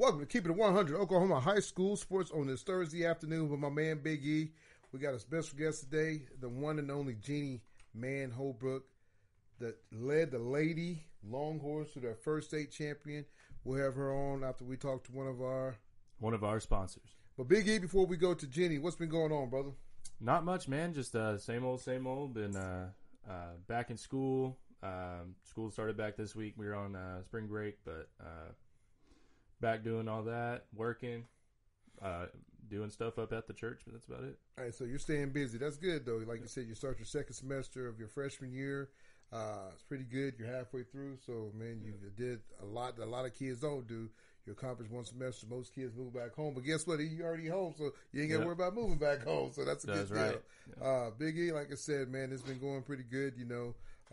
Welcome to Keeping It 100 Oklahoma High School Sports on this Thursday afternoon with my man Big E. We got a special guest today, the one and only Jenni Holbrook, that led the Lady Longhorns to their first state champion. We'll have her on after we talk to one of our sponsors. But Big E, before we go to Jenni, what's been going on, brother? Not much, man. Just same old. Been back in school. School started back this week. We were on spring break, but back doing all that, working, doing stuff up at the church, but that's about it. All right, so you're staying busy. That's good, though. Like you said, you start your second semester of your freshman year. It's pretty good. You're halfway through, so, man, you did a lot that a lot of kids don't do. You accomplished one semester. Most kids move back home, but guess what? You're already home, so you ain't got to worry about moving back home, so that's a good deal. Right. Yeah. Big E, like I said, man, it's been going pretty good,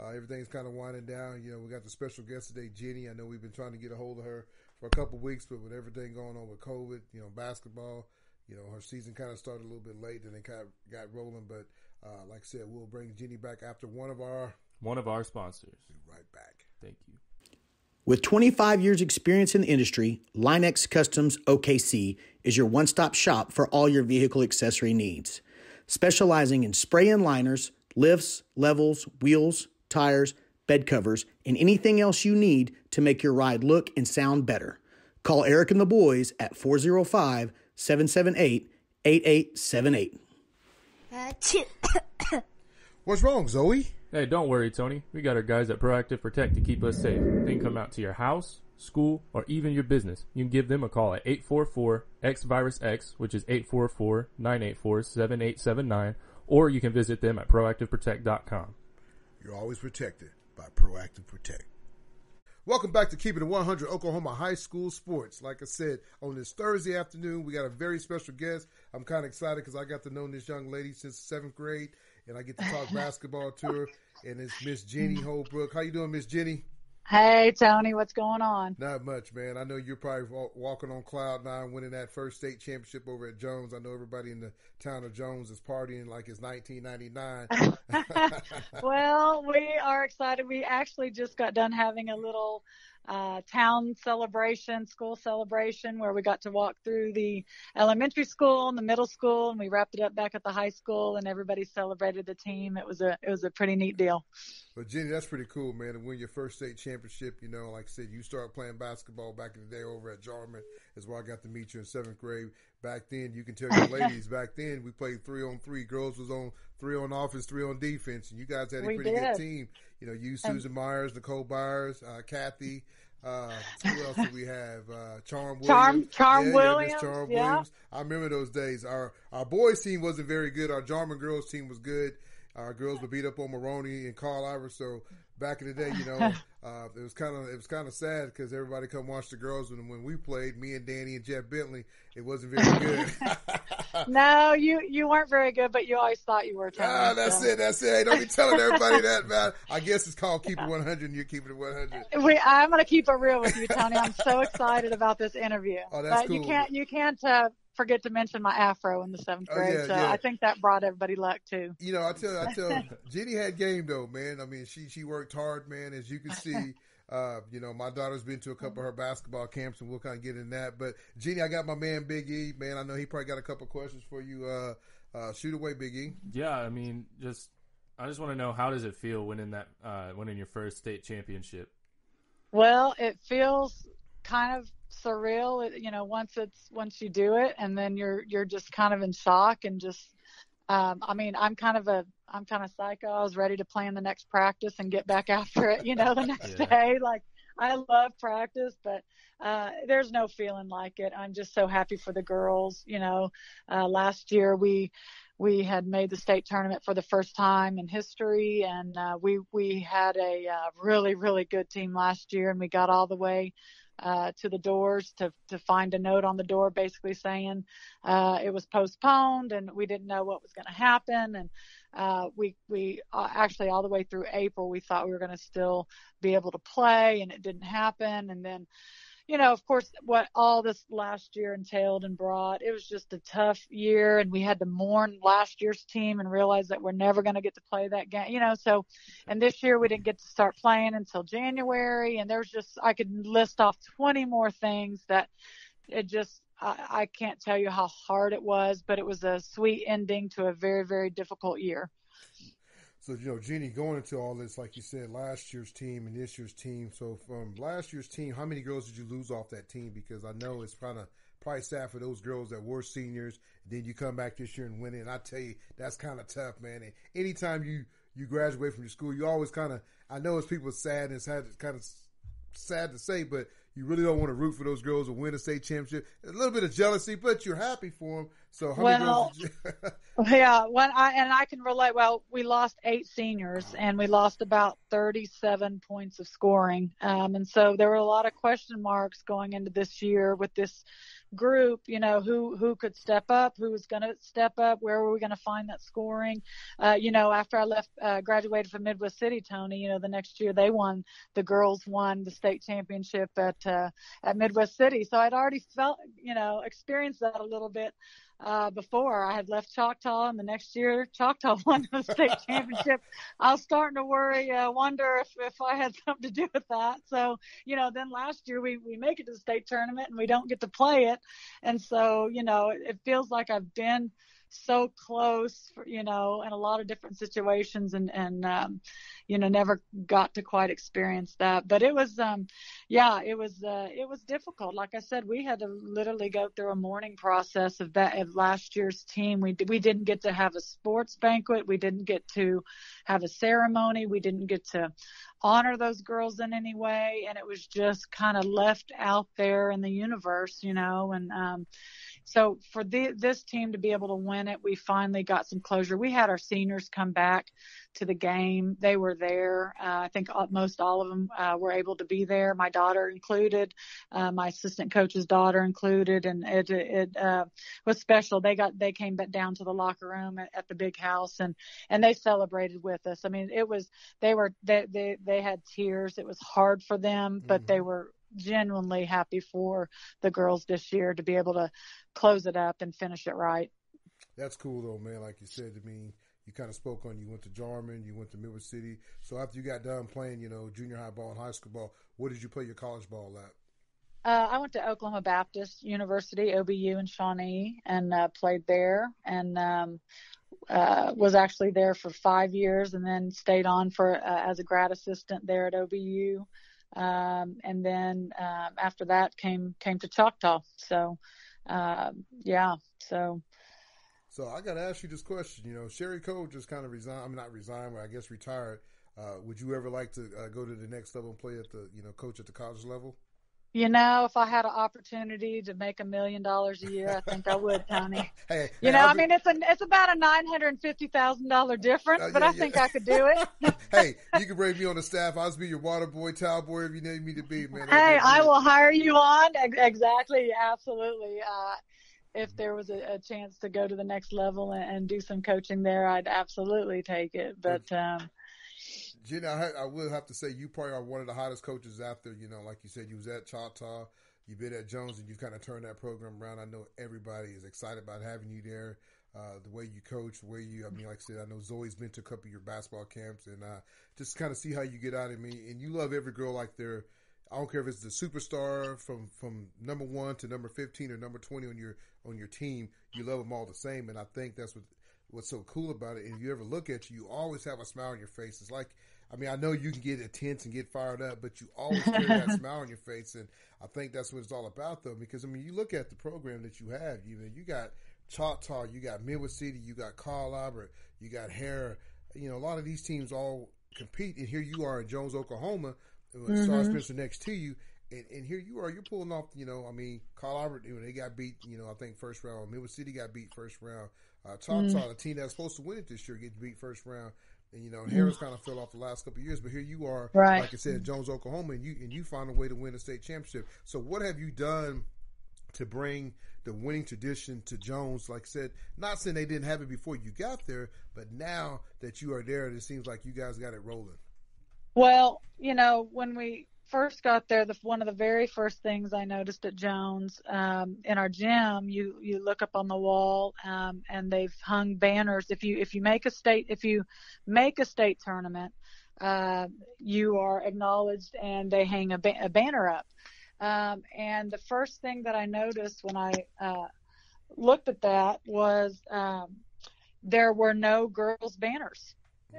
everything's kind of winding down. We got the special guest today, Jenni. I know we've been trying to get a hold of her for a couple of weeks, but with everything going on with COVID, basketball, her season kind of started a little bit late, and they kind of got rolling. But like I said, we'll bring Jenni back after one of our sponsors. Be right back. Thank you. With 25 years experience in the industry, Linex Customs OKC is your one-stop shop for all your vehicle accessory needs. Specializing in spray-in liners, lifts, levels, wheels, tires, bed covers, and anything else you need to make your ride look and sound better. Call Eric and the boys at 405-778-8878. What's wrong, Zoe? Hey, don't worry, Tony. We got our guys at Proactive Protect to keep us safe. They can come out to your house, school, or even your business. You can give them a call at 844-X-Virus-X, which is 844-984-7879, or you can visit them at proactiveprotect.com. You're always protected by Proactive Protect. Welcome back to Keeping It 100 Oklahoma High School Sports. Like I said, on this Thursday afternoon, we got a very special guest. I'm kind of excited because I got to know this young lady since 7th grade, and I get to talk basketball to her, and it's Miss Jenni Holbrook. How you doing, Miss Jenni? Hey, Tony, what's going on? Not much, man. I know you're probably walking on cloud nine, winning that first state championship over at Jones. I know everybody in the town of Jones is partying like it's 1999. Well, we are excited. We actually just got done having a little town celebration, school celebration, where we got to walk through the elementary school and the middle school, and we wrapped it up back at the high school, and everybody celebrated the team. It was a pretty neat deal. But Jenni, that's pretty cool, man, to win your first state championship. Like I said, you started playing basketball back in the day over at Jarman, is where I got to meet you in 7th grade. Back then, you can tell your ladies, back then we played 3-on-3. Girls was on 3 on offense, 3 on defense, and you guys had a pretty good team. You, Susan Myers, Nicole Byers, Kathy. Who else did we have? Charm Williams. Charm Williams. Charm Williams. I remember those days. Our boys team wasn't very good. Our Jarman girls team was good. Our girls would beat up on Maroney and Carl Ivers. So back in the day, it was kind of sad because everybody come watch the girls, and when we played, me and Danny and Jeff Bentley, it wasn't very good. No, you weren't very good, but you always thought you were. That's it. Hey, don't be telling everybody that, man. I guess it's called Keep It 100, and you're keeping it 100. I'm going to keep it real with you, Tony. I'm so excited about this interview. Oh, that's cool. You can't forget to mention my afro in the 7th grade. I think that brought everybody luck too. I tell Jenni had game though, man. I mean, she worked hard, man, as you can see. My daughter's been to a couple of her basketball camps, and we'll kind of get in that. But Jenni, I got my man Big E, man. I know he probably got a couple of questions for you. Shoot away, Big E. Yeah, I mean, I just want to know, how does it feel winning your first state championship? Well, it feels kind of surreal, once you do it, and then you're just kind of in shock and just I'm kind of psycho. I was ready to plan the next practice and get back after it, the next day. Like, I love practice, but there's no feeling like it. I'm just so happy for the girls. Last year we had made the state tournament for the first time in history, and we had a really, really good team last year, and we got all the way to the doors to find a note on the door basically saying it was postponed, and we didn't know what was going to happen. And we actually all the way through April, we thought we were going to still be able to play, and it didn't happen. And then of course, what all this last year entailed and brought, it was just a tough year, and we had to mourn last year's team and realize that we're never going to get to play that game, and this year we didn't get to start playing until January, and there's just, I could list off 20 more things that I can't tell you how hard it was, but it was a sweet ending to a very, very difficult year. So, Jenni, going into all this, like you said, last year's team and this year's team. So, from last year's team, how many girls did you lose off that team? Because I know it's probably sad for those girls that were seniors. Then you come back this year and win it. And I tell you, that's kind of tough, man. And anytime you graduate from your school, you always kind of, I know it's people sad and it's kind of sad to say, but you really don't want to root for those girls to win a state championship. A little bit of jealousy, but you're happy for them. So how many girls did you? Yeah, I can relate. Well, we lost 8 seniors and we lost about 37 points of scoring. And so there were a lot of question marks going into this year with this group, who could step up, who was going to step up, where were we going to find that scoring? After I graduated from Midwest City, Tony, the next year the girls won the state championship at Midwest City. So I'd already experienced that a little bit before. I had left Choctaw, and the next year Choctaw won the state championship. I was starting to wonder if I had something to do with that. So, then last year we make it to the state tournament and we don't get to play it. And so, it feels like I've been so close, in a lot of different situations and never got to quite experience that. But it was, it was difficult. Like I said, we had to literally go through a mourning process of last year's team. We didn't get to have a sports banquet. We didn't get to have a ceremony. We didn't get to honor those girls in any way. And it was just kind of left out there in the universe, and, so for this team to be able to win it, we finally got some closure. We had our seniors come back to the game. They were there. I think most all of them were able to be there. My daughter included, my assistant coach's daughter included, and it was special. They came back down to the locker room at the big house and they celebrated with us. I mean, they had tears. It was hard for them, but they were genuinely happy for the girls this year to be able to close it up and finish it right. That's cool though, man. Like you said, I mean, you kind of spoke on, you went to Jarman, you went to Midwest City. So after you got done playing, junior high ball and high school ball, where did you play your college ball at? I went to Oklahoma Baptist University, OBU in Shawnee, and played there, and was actually there for 5 years, and then stayed on as a grad assistant there at OBU. And then after that came to Choctaw. So, So I got to ask you this question. Sherry Cole just kind of not resigned, but I guess retired. Would you ever like to go to the next level and play at the, coach at the college level? If I had an opportunity to make $1 million a year, I think I would, Tony. It's about a $950,000 difference, but I think I could do it. Hey, you can bring me on the staff. I'll be your water boy, towel boy, if you need me to be, man. Hey, I will hire you on. Exactly, absolutely. If there was a chance to go to the next level and do some coaching there, I'd absolutely take it. But Jenni, I will have to say you probably are one of the hottest coaches out there. Like you said, you was at Choctaw, you've been at Jones, and you've kind of turned that program around. I know everybody is excited about having you there. The way you coach, like I said, I know Zoe's been to a couple of your basketball camps, and just kind of see how you get out of me. And you love every girl like they're, I don't care if it's the superstar from number 1 to number 15 or number 20 on your team. You love them all the same, and I think that's what's so cool about it. And if you ever look at you always have a smile on your face. It's like, I know you can get intense and get fired up, but you always carry that smile on your face. And I think that's what it's all about, though, because, you look at the program that you have. You got Choctaw, you got Midwest City, you got Carl Albert, you got Hare. A lot of these teams all compete, and here you are in Jones, Oklahoma, Star Spencer next to you. And here you are, you're pulling off, Carl Albert, they got beat, I think first round. Midwest City got beat first round. Choctaw, the team that's supposed to win it this year, gets beat first round. And Harris kind of fell off the last couple of years, but here you are, right, like I said, in Jones, Oklahoma, and you found a way to win a state championship. So what have you done to bring the winning tradition to Jones? Like I said, not saying they didn't have it before you got there, but now that you are there, it seems like you guys got it rolling. Well, when we first got there, one of the very first things I noticed at Jones, in our gym, you look up on the wall, and they've hung banners. If you make a state tournament, you are acknowledged, and they hang a banner up. And the first thing that I noticed when I looked at that was there were no girls' banners.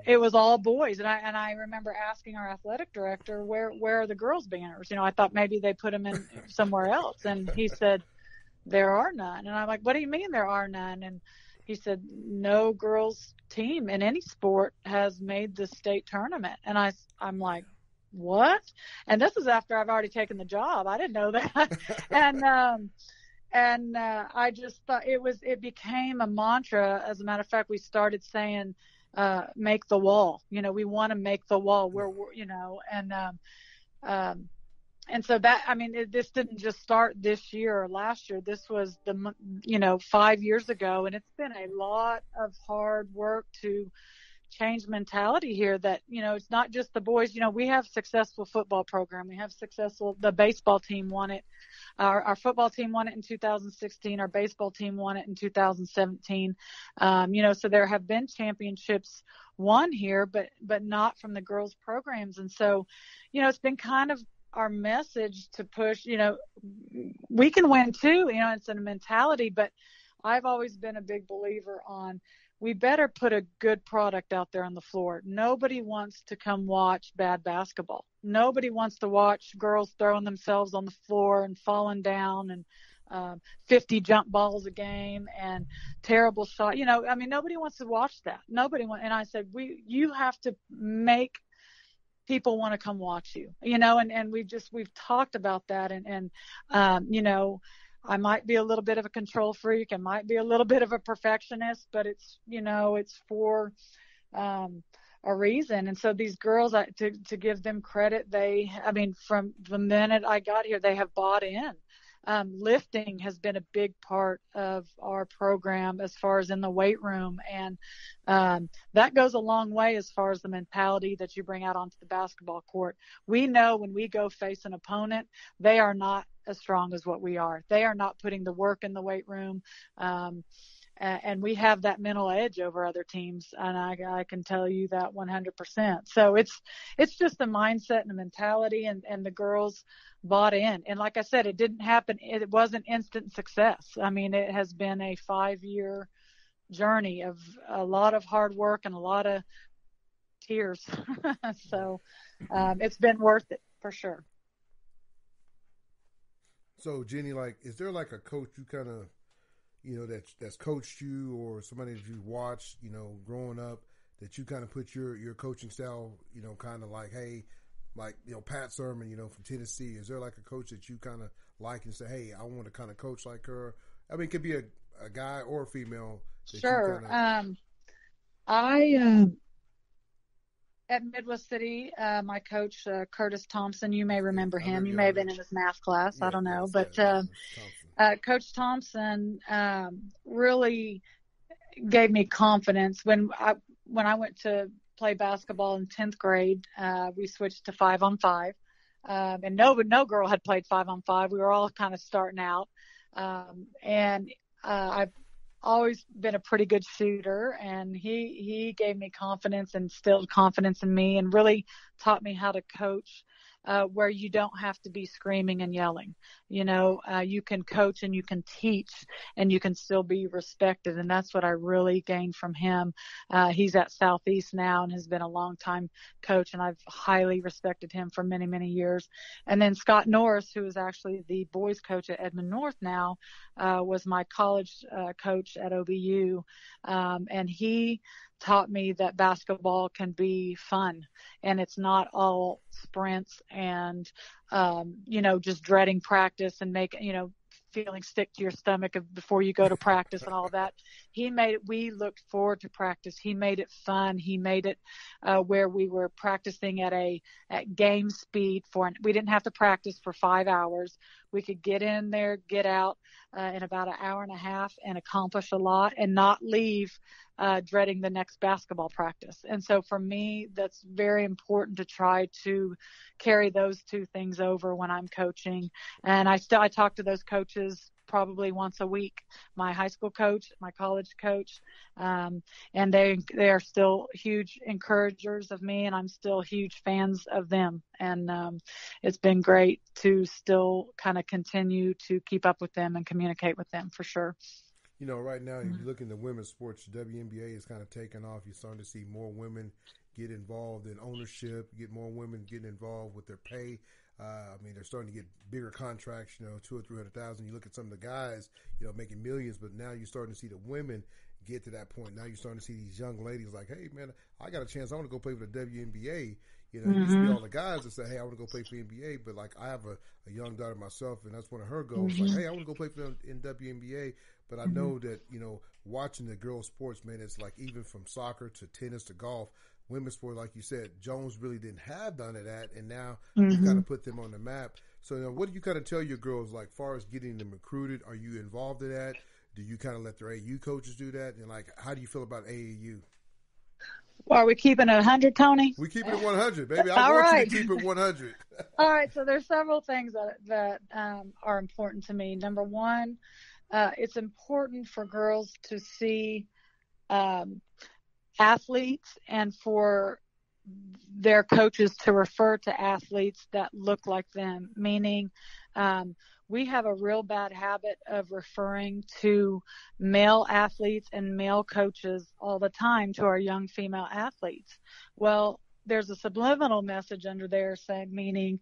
It was all boys. And I remember asking our athletic director, where are the girls' banners? I thought maybe they put them in somewhere else. And he said, there are none. And I'm like, what do you mean there are none? And he said, no girls team in any sport has made the state tournament. And I'm like, what? And this is after I've already taken the job. I didn't know that. And I just thought it became a mantra. As a matter of fact, we started saying, make the wall, we want to make the wall and so that, this didn't just start this year or last year. This was 5 years ago. And it's been a lot of hard work to change mentality here that, it's not just the boys. We have successful football program. We have the baseball team won it. Our football team won it in 2016. Our baseball team won it in 2017. So there have been championships won here, but not from the girls programs. And so, it's been kind of our message to push, we can win too, it's a mentality, but I've always been a big believer on, we better put a good product out there on the floor. Nobody wants to come watch bad basketball. Nobody wants to watch girls throwing themselves on the floor and falling down and 50 jump balls a game and terrible shot. Nobody wants to watch that. And I said, you have to make people want to come watch you, and we've talked about that. And I might be a little bit of a control freak. I might be a little bit of a perfectionist, but it's for a reason. And so these girls, to give them credit, from the minute I got here, they have bought in. Lifting has been a big part of our program as far as in the weight room. And that goes a long way as far as the mentality that you bring out onto the basketball court. We know when we go face an opponent, they are not as strong as what we are. They are not putting the work in the weight room. And we have that mental edge over other teams. And I can tell you that 100%. So it's just a mindset and a mentality, and the girls bought in. And like I said, it didn't happen. It wasn't instant success. It has been a 5-year journey of a lot of hard work and a lot of tears. So it's been worth it for sure. So Jenni, is there a coach you kind of, that's coached you, or somebody that you watched, growing up, that you kind of put your coaching style, kind of hey, Pat Sermon, from Tennessee. Is there a coach that you kind of like and say, hey, I want to kind of coach like her? It could be a guy or a female. Sure. At Midwest City, my coach, Curtis Thompson, you may remember him. You may have been in his math class. Yeah, I don't know. Coach Thompson really gave me confidence. When I went to play basketball in 10th grade, we switched to 5-on-5. And no girl had played 5-on-5. We were all kind of starting out. And I've always been a pretty good shooter, and he gave me confidence and instilled confidence in me, and really taught me how to coach where you don't have to be screaming and yelling. You can coach and you can teach and you can still be respected. And that's what I really gained from him. He's at Southeast now and has been a long time coach, and I've highly respected him for many, many years. And then Scott Norris, who is actually the boys coach at Edmond North now, was my college coach at OBU. And he taught me that basketball can be fun, and it's not all sprints and, just dreading practice and feeling sick to your stomach before you go to practice and all that. We looked forward to practice. He made it fun. He made it where we were practicing at game speed we didn't have to practice for 5 hours. We could get in there, get out in about an hour and a half and accomplish a lot, and not leave dreading the next basketball practice. And so for me, that's very important to try to carry those two things over when I'm coaching. And I talk to those coaches probably once a week, my high school coach, my college coach, and they are still huge encouragers of me, and I'm still huge fans of them. And it's been great to still kind of continue to keep up with them and communicate with them for sure. You know, right now, if you look in the women's sports, WNBA is kind of taking off. You're starting to see more women get involved in ownership, get more women getting involved with their pay. I mean, they're starting to get bigger contracts, you know, $200,000 or $300,000. You look at some of the guys, you know, making millions, but now you're starting to see the women get to that point. Now you're starting to see these young ladies like, hey, man, I got a chance. I want to go play for the WNBA. You know, it used to be all the guys that say, hey, I want to go play for the NBA. But, like, I have a young daughter myself, and that's one of her goals. Like, hey, I want to go play for them in WNBA. But I know that, you know, watching the girls' sports, man, it's like even from soccer to tennis to golf, women's sport, like you said, Jones really didn't have none of that, and now you kind of put them on the map. So, you know, what do you kind of tell your girls, like, far as getting them recruited? Are you involved in that? Do you kind of let their AAU coaches do that? And, like, how do you feel about AAU? Well, are we keeping it 100, Tony? We keeping it 100, baby. I want you to keep it 100. All right, so there's several things that are important to me. Number one, it's important for girls to see athletes and for their coaches to refer to athletes that look like them, meaning we have a real bad habit of referring to male athletes and male coaches all the time to our young female athletes. Well, there's a subliminal message under there saying, meaning,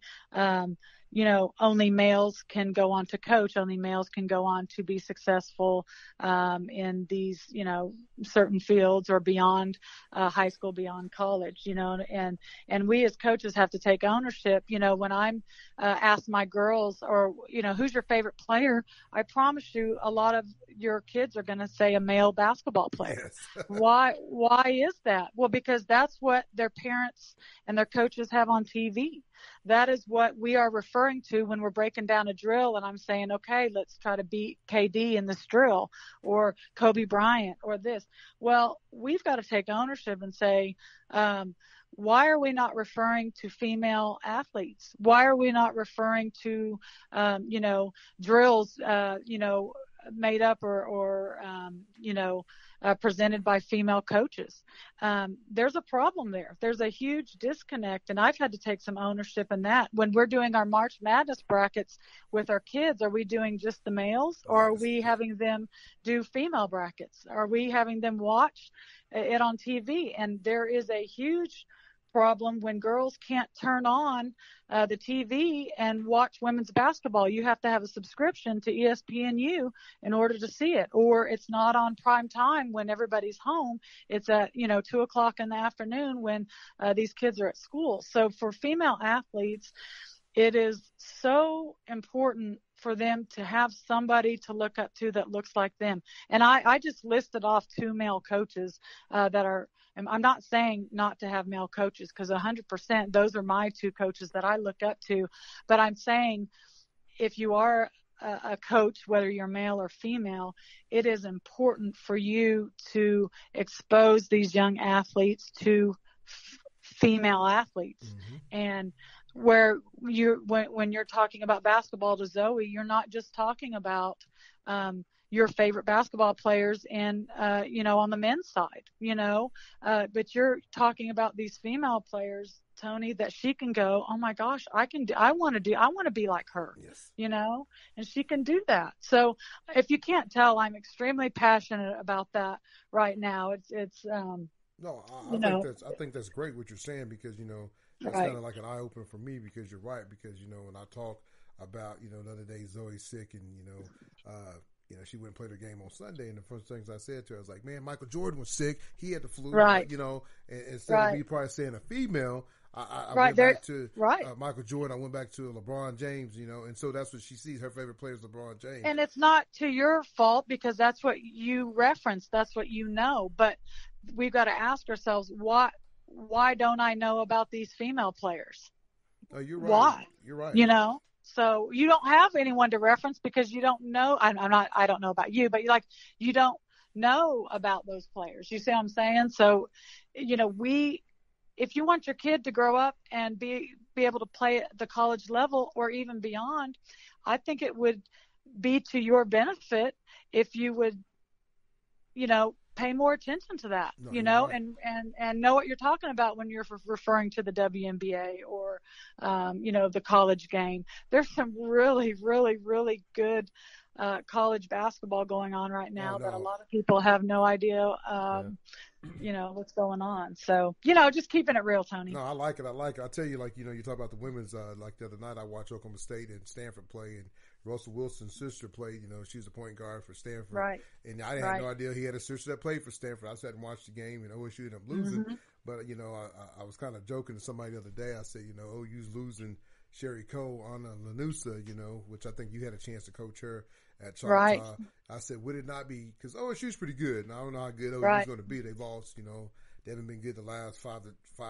you know, only males can go on to coach, only males can go on to be successful in these, you know, certain fields or beyond high school, beyond college, you know, and we as coaches have to take ownership. You know, when I'm asked my girls or, you know, who's your favorite player, I promise you a lot of your kids are going to say a male basketball player. Yes. Why is that? Well, because that's what their parents and their coaches have on TV. That is what we are referring to when we're breaking down a drill and I'm saying, okay, let's try to beat KD in this drill or Kobe Bryant or this. Well, we've got to take ownership and say, why are we not referring to female athletes? Why are we not referring to, you know, drills, you know, made up or you know, presented by female coaches? There's a problem there. There's a huge disconnect, and I've had to take some ownership in that. When we're doing our March Madness brackets with our kids, are we doing just the males, or are we having them do female brackets? Are we having them watch it on TV? And there is a huge problem when girls can't turn on the TV and watch women's basketball. You have to have a subscription to ESPNU in order to see it, or it's not on prime time when everybody's home. It's at, you know, 2:00 in the afternoon when these kids are at school. So for female athletes, it is so important for them to have somebody to look up to that looks like them. And I just listed off 2 male coaches that are, I'm not saying not to have male coaches, because 100%, those are my 2 coaches that I look up to. But I'm saying if you are a coach, whether you're male or female, it is important for you to expose these young athletes to female athletes. And where when you're talking about basketball to Zoe, you're not just talking about your favorite basketball players and you know, on the men's side, you know, but you're talking about these female players, Tony, that she can go, oh my gosh, I want to be like her. Yes. You know, and she can do that. So if you can't tell, I'm extremely passionate about that right now. It's no, I think that's great what you're saying, because, you know, that's kind of like an eye opener for me, because you're right. Because, you know, when I talk about, you know, the other day Zoe's sick, and, you know, she went and played her game on Sunday, and the first things I said to her, I was like, man, Michael Jordan was sick. He had the flu, you know, and instead of me probably saying a female, I went back to Michael Jordan. I went back to LeBron James, you know, and so that's what she sees. Her favorite player is LeBron James. And it's not to your fault, because that's what you referenced. That's what you know. But we've got to ask ourselves, why don't I know about these female players? Oh, you're right. Why? You're right. You know, so you don't have anyone to reference because you don't know. I don't know about you, but you don't know about those players. You see what I'm saying? So, if you want your kid to grow up and be able to play at the college level or even beyond, I think it would be to your benefit if you would, pay more attention to that, Right. and know what you're talking about when you're referring to the WNBA or, the college game. There's some really, really, really good college basketball going on right now that a lot of people have no idea, what's going on. So, just keeping it real, Tony. No, I like it. I'll tell you, you talk about the women's, like the other night I watched Oklahoma State and Stanford play, and Russell Wilson's sister played, she was a point guard for Stanford. Right. And I had no idea he had a sister that played for Stanford. I sat and watched the game, and OSU ended up losing. Mm-hmm. But, I was kind of joking to somebody the other day. I said, OU's losing Sherry Cole, Anna Lanusa, which I think you had a chance to coach her at Choctaw. Right. I said, would it not be, because OSU's pretty good, and I don't know how good OU's going to be. They lost, they haven't been good the last 5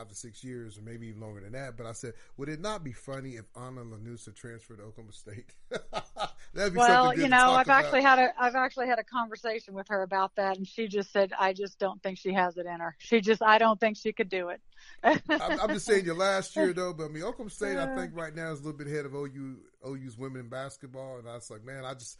to 6 years, or maybe even longer than that. But I said, would it not be funny if Anna Lanusa transferred to Oklahoma State? That'd be something good to talk about. I've actually had a conversation with her about that, and she just said, I just don't think she has it in her. I don't think she could do it. I'm just saying your last year though, but I mean Oklahoma State I think right now is a little bit ahead of OU's women in basketball, and I was like, man, I was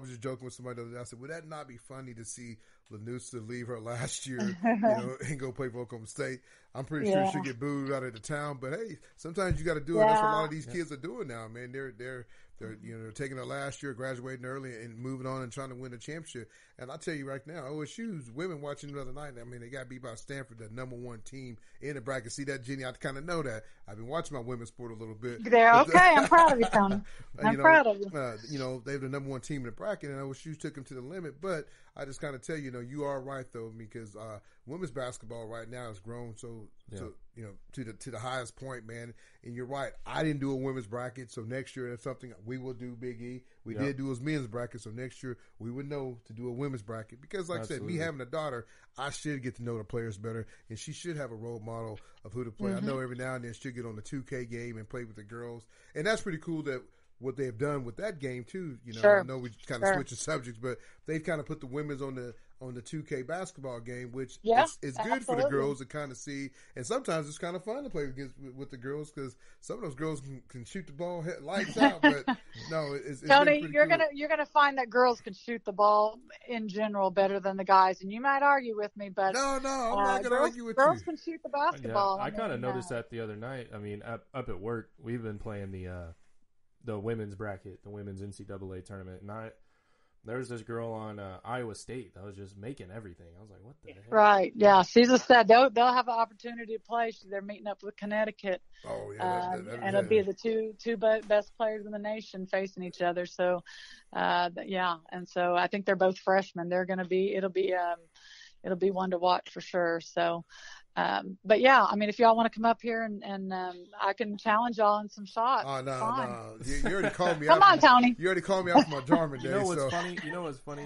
just joking with somebody the other day. I said, would that not be funny to see Lanusa leave her last year, and go play for Oklahoma State? I'm pretty sure she'll get booed out of the town, but hey, sometimes you got to do it. That's what a lot of these kids are doing now, man. They're taking their last year, graduating early, and moving on and trying to win a championship. And I'll tell you right now, OSU's women watching the other night, I mean, they got beat by Stanford, the number one team in the bracket. See that, Jenny? I kind of know that. I've been watching my women's sport a little bit. I'm proud of you, Tony. I'm proud of you. They're the number one team in the bracket, and OSU took them to the limit. But I just kind of tell you, you are right though, because women's basketball right now has grown to the highest point, man. And you're right. I didn't do a women's bracket, so next year that's something we will do. Big E, we did do a men's bracket, so next year we would know to do a women's bracket, because, like I said, me having a daughter, I should get to know the players better, and she should have a role model of who to play. Mm-hmm. I know every now and then she'll get on the 2K game and play with the girls, and that's pretty cool that what they've done with that game too. Sure. I know we kind of switching subjects, but they've kind of put the women's on the 2K basketball game, which is good for the girls to kind of see. And sometimes it's kind of fun to play with the girls, because some of those girls can shoot the ball lights out. But no, it's Tony, you're cool. gonna find that girls can shoot the ball in general better than the guys, and you might argue with me, but no, I'm not gonna argue with you. Girls can shoot the basketball. Yeah, I kind of noticed that the other night. I mean, up at work, we've been playing the women's bracket, the women's NCAA tournament, and there was this girl on Iowa State that was just making everything. I was like, what the heck? Right. Yeah. She's a stud. They'll have an opportunity to play. They're meeting up with Connecticut. Oh, yeah. And it'll be the two best players in the nation facing each other. So, And so I think they're both freshmen. It'll be one to watch for sure. So, but yeah, I mean, if y'all want to come up here and I can challenge y'all in some shots. Oh, no. You already called me out. Come on, Tony. You already called me out for my Jarman day. You know what's funny?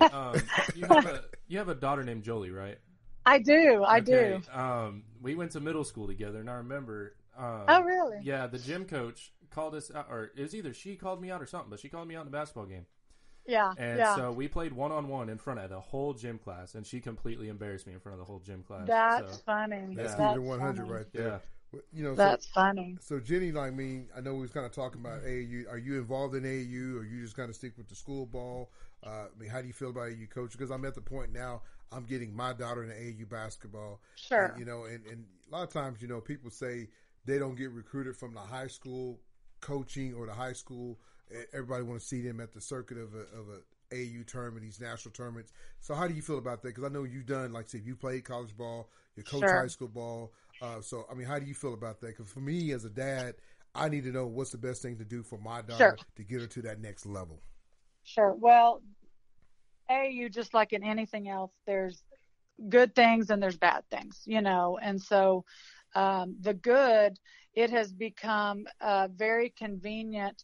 You have a daughter named Jolie, right? I do. I do. We went to middle school together, and I remember. Oh, really? Yeah, the gym coach called us out, or it was either she called me out or something, but she called me out in the basketball game. Yeah. And so we played one-on-one in front of the whole gym class, and she completally embarrassed me in front of the whole gym class. That's funny. That's the 100 right there. Yeah. That's funny. So Jenny, I know we was kind of talking about AAU. Are you involved in AAU, or you just kind of stick with the school ball? How do you feel about AAU coach? Because I'm at the point now, I'm getting my daughter into AAU basketball. Sure. And a lot of times, people say they don't get recruited from the high school coaching or the high school. Everybody want to see them at the circuit of a AAU tournament, these national tournaments. So how do you feel about that? Because I know you've done, like I said, you played college ball, you coach high school ball. So, I mean, how do you feel about that? Because for me as a dad, I need to know what's the best thing to do for my daughter to get her to that next level. Sure. Well, AAU, just like in anything else, there's good things and there's bad things, and so the good, it has become very convenient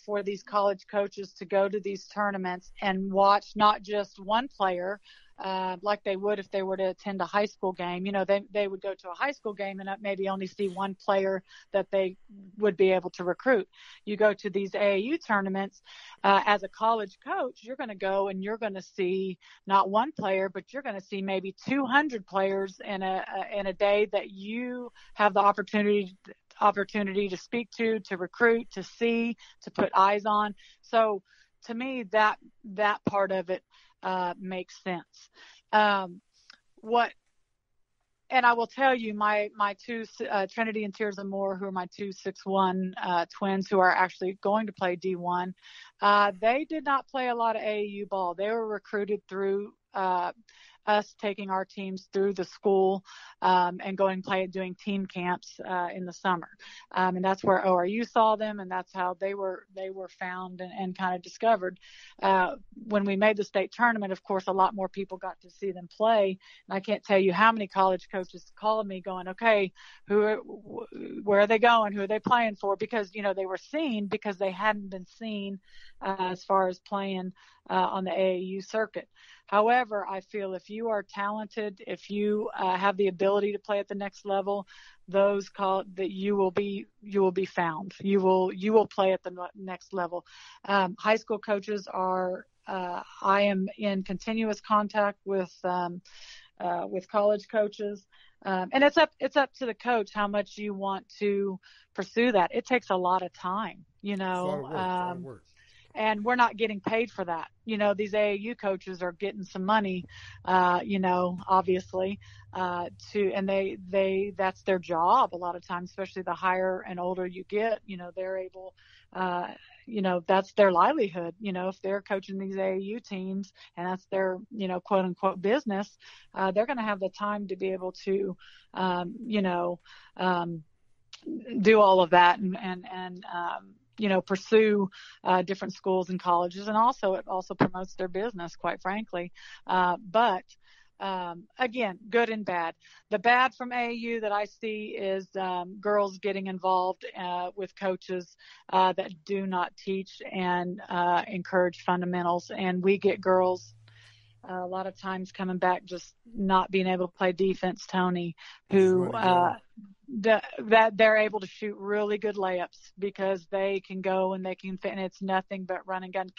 for these college coaches to go to these tournaments and watch not just one player, like they would if they were to attend a high school game. They would go to a high school game and maybe only see one player that they would be able to recruit. You go to these AAU tournaments, as a college coach, you're going to go and you're going to see not one player, but you're going to see maybe 200 players in a day that you have the opportunity to speak to recruit, to see, to put eyes on. So to me, that part of it makes sense. And I will tell you, my two, Trinity and Tears of Moore, who are my two 6'1" twins who are actually going to play D1, they did not play a lot of AAU ball. They were recruited through us taking our teams through the school and going doing team camps in the summer. And that's where ORU saw them, and that's how they were found and kind of discovered. When we made the state tournament, of course, a lot more people got to see them play. And I can't tell you how many college coaches called me going, okay, where are they going? Who are they playing for? Because, they were seen because they hadn't been seen as far as playing on the AAU circuit. However, I feel if you are talented, if you have the ability to play at the next level, you will be found. You will play at the next level. High school coaches are. I am in continuous contact with college coaches, and it's up to the coach how much you want to pursue that. It takes a lot of time, It's a lot of work. And we're not getting paid for that. These AAU coaches are getting some money, obviously, and that's their job a lot of times, especially the higher and older you get, they're able, that's their livelihood. If they're coaching these AAU teams and that's their, quote unquote business, they're going to have the time to be able to, do all of that and pursue different schools and colleges, and it also promotes their business, quite frankly. But again, good and bad. The bad from AAU that I see is girls getting involved with coaches that do not teach and encourage fundamentals, and we get girls a lot of times coming back just not being able to play defense, Tony, who that they're able to shoot really good layups because they can go and they can fit, and it's nothing but run and gun.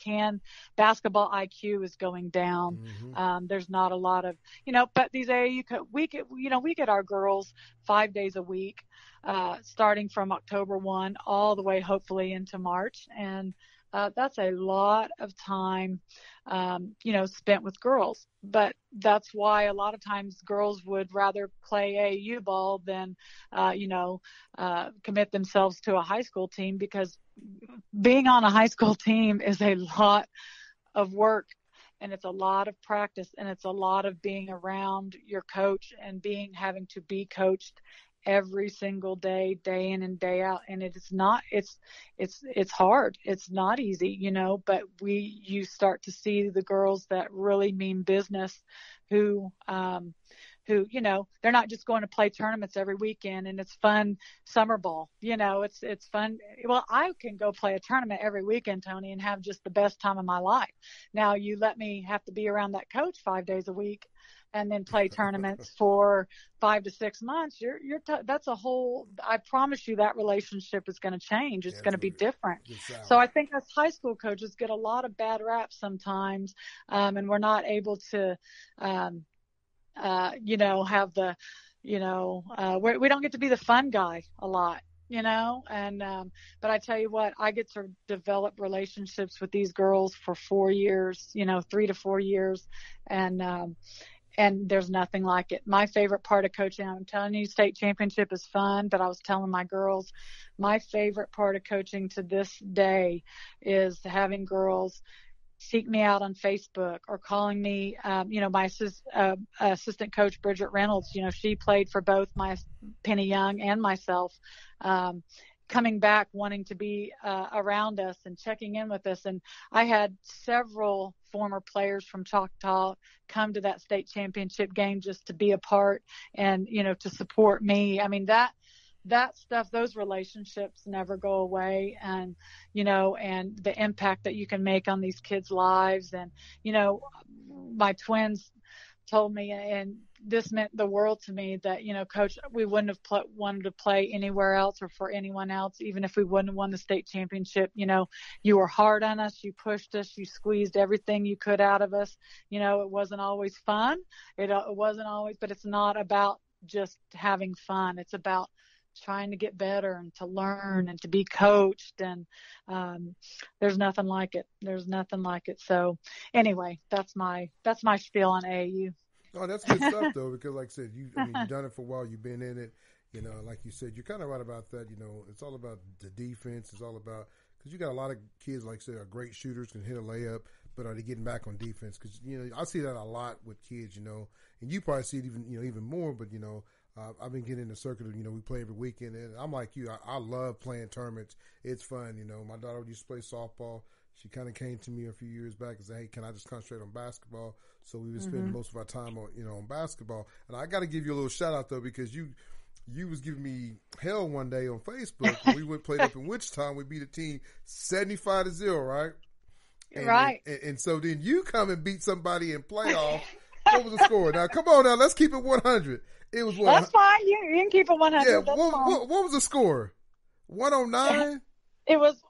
Basketball IQ is going down. Mm-hmm. There's not a lot of, but these AAU, we get our girls 5 days a week, starting from October 1 all the way hopefully into March. And that's a lot of time, spent with girls. But that's why a lot of times girls would rather play AAU ball than, commit themselves to a high school team, because being on a high school team is a lot of work, and it's a lot of practice, and it's a lot of being around your coach and having to be coached every single day, day in and day out. And it's hard. It's not easy, but you start to see the girls that really mean business, who, they're not just going to play tournaments every weekend and it's fun summer ball. It's fun. Well, I can go play a tournament every weekend, Tony, and have just the best time of my life. Now you let me have to be around that coach 5 days a week and then play tournaments for 5 to 6 months. That's a whole, I promise you that relationship is going to change. It's going to be different. So I think us high school coaches get a lot of bad rap sometimes. And we're not able to, have the, we don't get to be the fun guy a lot, but I tell you what, I get to develop relationships with these girls for 4 years, 3 to 4 years. And there's nothing like it. My favorite part of coaching, I'm telling you, state championship is fun, but I was telling my girls, my favorite part of coaching to this day is having girls seek me out on Facebook or calling me. My assistant coach, Bridget Reynolds, she played for both my Penny Young and myself, coming back wanting to be around us and checking in with us. And I had several former players from Choctaw come to that state championship game just to be a part and, to support me. I mean, that stuff, those relationships never go away. And, and the impact that you can make on these kids' lives. And, my twins, told me, and this meant the world to me, that, Coach, we wouldn't have wanted to play anywhere else or for anyone else, even if we wouldn't have won the state championship. You were hard on us. You pushed us. You squeezed everything you could out of us. It wasn't always fun. It wasn't always, but it's not about just having fun. It's about trying to get better and to learn and to be coached. And there's nothing like it. There's nothing like it. So anyway, that's my spiel on AAU. Oh, that's good stuff though, because like I said, you've done it for a while. You've been in it. Like you said, you're kind of right about that. It's all about the defense. It's all about, because you got a lot of kids, like I said, are great shooters, can hit a layup, but are they getting back on defense? Because I see that a lot with kids. And you probably see it even more. But I've been getting in the circuit of, we play every weekend, and I'm like you. I love playing tournaments. It's fun. My daughter used to play softball. She kind of came to me a few years back and said, "Hey, can I just concentrate on basketball?" So we would spend most of our time on, on basketball. And I got to give you a little shout out though, because you was giving me hell one day on Facebook when we played up in Wichita. We beat a team 75-0, right? Right. And so then you come and beat somebody in playoff. What was the score? Now, come on now, let's keep it 100. It was what? That's fine. You can keep it 100. Yeah. What was the score? 109? It was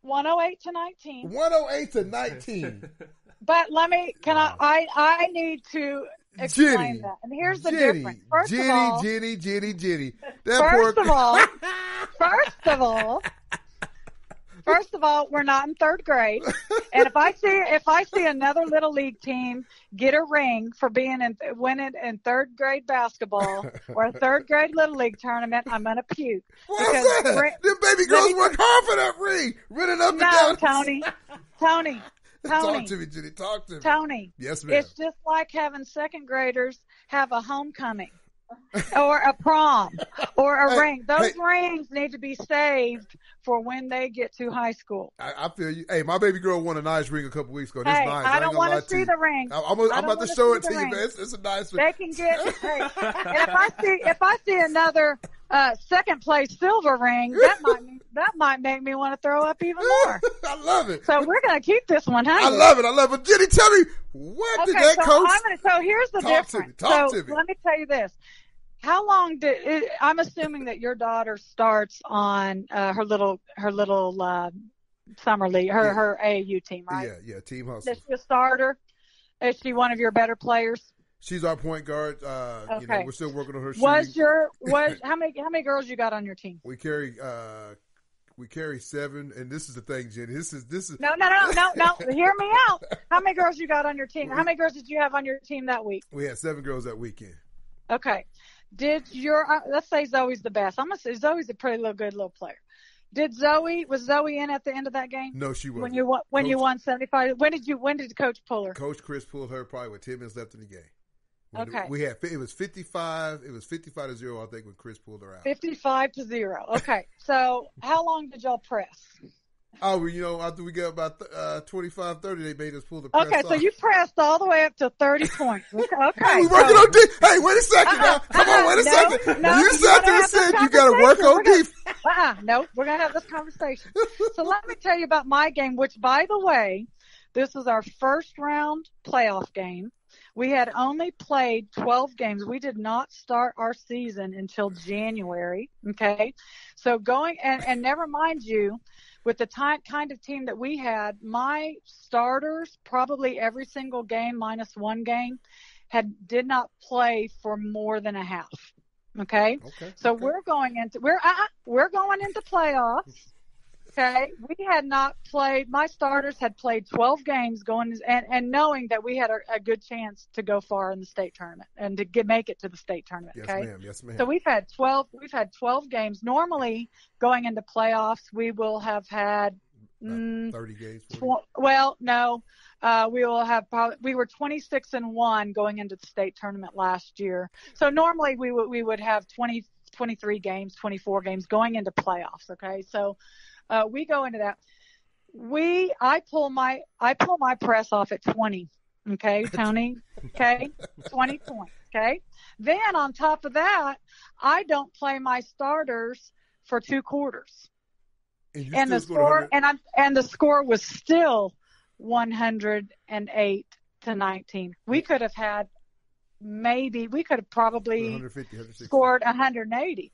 108 to 19. 108 to 19. But I need to explain that. And here's the difference. Jenny. First of all, we're not in third grade. And if I see another little league team get a ring for winning in third grade basketball or a third grade little league tournament, I'm gonna puke. What's that? Them baby girls work hard for that ring, running up and down. Tony. Talk to me, Jenny. Talk to me. Tony. Yes, ma'am. It's just like having second graders have a homecoming or a prom or a ring. Those rings need to be saved for when they get to high school. I feel you. Hey, my baby girl won a nice ring a couple weeks ago. Nice. I don't want to see the ring. I'm about to show it to you, man. It's a nice ring. They can get. And if I see another second place silver ring, that might make me want to throw up even more. I love it. So we're going to keep this 100. I love it. Jenny, tell me, what did that coach? So here's the difference. Talk to me. Let me tell you this. How long I'm assuming that your daughter starts on her little summer league, her AAU team, right? Yeah, Team Hustle. Is she a starter? Is she one of your better players? She's our point guard. Okay. We're still working on her shooting. How many girls you got on your team? We carry 7, and this is the thing, Jenny. This is No. Hear me out. How many girls you got on your team? How many girls did you have on your team that week? We had 7 girls that weekend. Okay. Did let's say Zoe's the best. I'm gonna say Zoe's a pretty good little player. Was Zoe in at the end of that game? No, she wasn't. When you won 75, when did Coach pull her? Coach Chris pulled her probably with 10 minutes left in the game. Okay. It was 55 to 0, I think, when Chris pulled her out. 55 to 0. Okay. So how long did y'all press? Oh, after we got about 25, 30, they made us pull the press off. So you pressed all the way up to 30 points. Okay. Hey, we working on defense. Hey, wait a second now. Come on, wait a second. You sat there and said you got to work on defense. No, we're going to have this conversation. So let me tell you about my game, which, by the way, this was our first round playoff game. We had only played 12 games. We did not start our season until January. Okay. So and never mind you, with the kind of team that we had, my starters, probably every single game minus one game, did not play for more than a half. Okay. So we're going into playoffs. Okay. We had not played. My starters had played 12 games and knowing that we had a good chance to go far in the state tournament and to make it to the state tournament. Yes, ma'am. So we've had 12 games. Normally going into playoffs, we will have had 30 games. We will have we were 26-1 going into the state tournament last year. So normally we would have 23 games, 24 games going into playoffs. Okay. So, we go into that. I pull my press off at 20. Okay, Tony. Okay, 20 points. Okay. Then on top of that, I don't play my starters for 2 quarters. And the score was still 108 to 19. We could have had maybe we could have probably 150, 160. scored 180.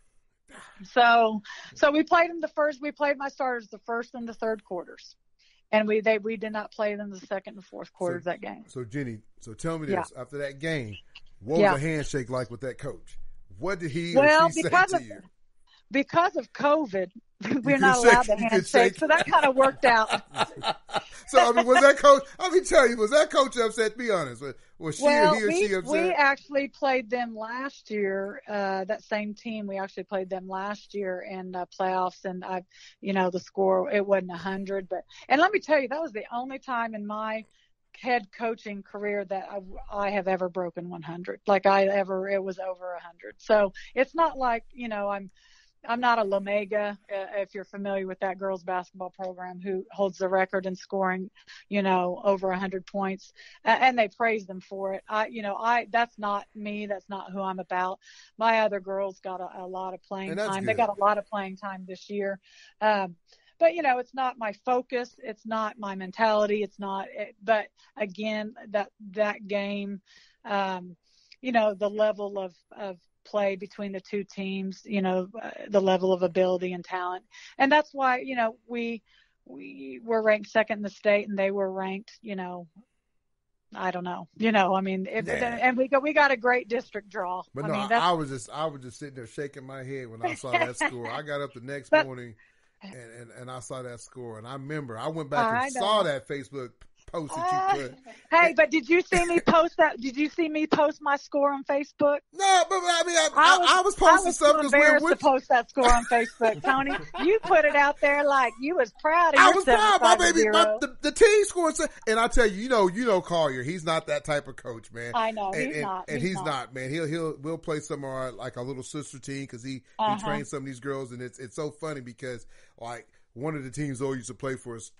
So we played them we played my starters the first and the third quarters. And we did not play them the second and fourth quarters that game. So Jenni, tell me this. After that game, what was the handshake like with that coach? What did he or she say to you? Because of COVID, we're not allowed to handshake, so that kind of worked out. So, I mean, was that coach, was that coach upset? Be honest. Was he or she upset? We actually played them last year, that same team. We actually played them last year in playoffs, and the score, it wasn't 100. And let me tell you, that was the only time in my head coaching career that I have ever broken 100. It was over 100. So it's not like, I'm not a Lomega, if you're familiar with that girls basketball program, who holds the record in scoring, over 100 points, and they praise them for it. That's not me. That's not who I'm about. My other girls got a lot of playing time. Good. They got a lot of playing time this year. But it's not my focus. It's not my mentality. It's not, but again, that game, the level of play between the two teams, the level of ability and talent. And that's why, we were ranked second in the state, and they were ranked, I don't know, and we got a great district draw. But I was just sitting there shaking my head when I saw that score. I got up the next morning and I saw that score, and I remember I went back and saw that Facebook post that you put. Hey, but did you see me post that? Did you see me post my score on Facebook? No, but I mean, I was posting stuff. I was embarrassed to post that score on Facebook, Tony. You put it out there like you was proud of yourself. I was proud, my baby. The team scored, and I tell you, you know Collier. He's not that type of coach, man. I know he's not, man. We'll play some of our like our little sister team because he trains some of these girls, and it's so funny because like one of the teams always used to play for us,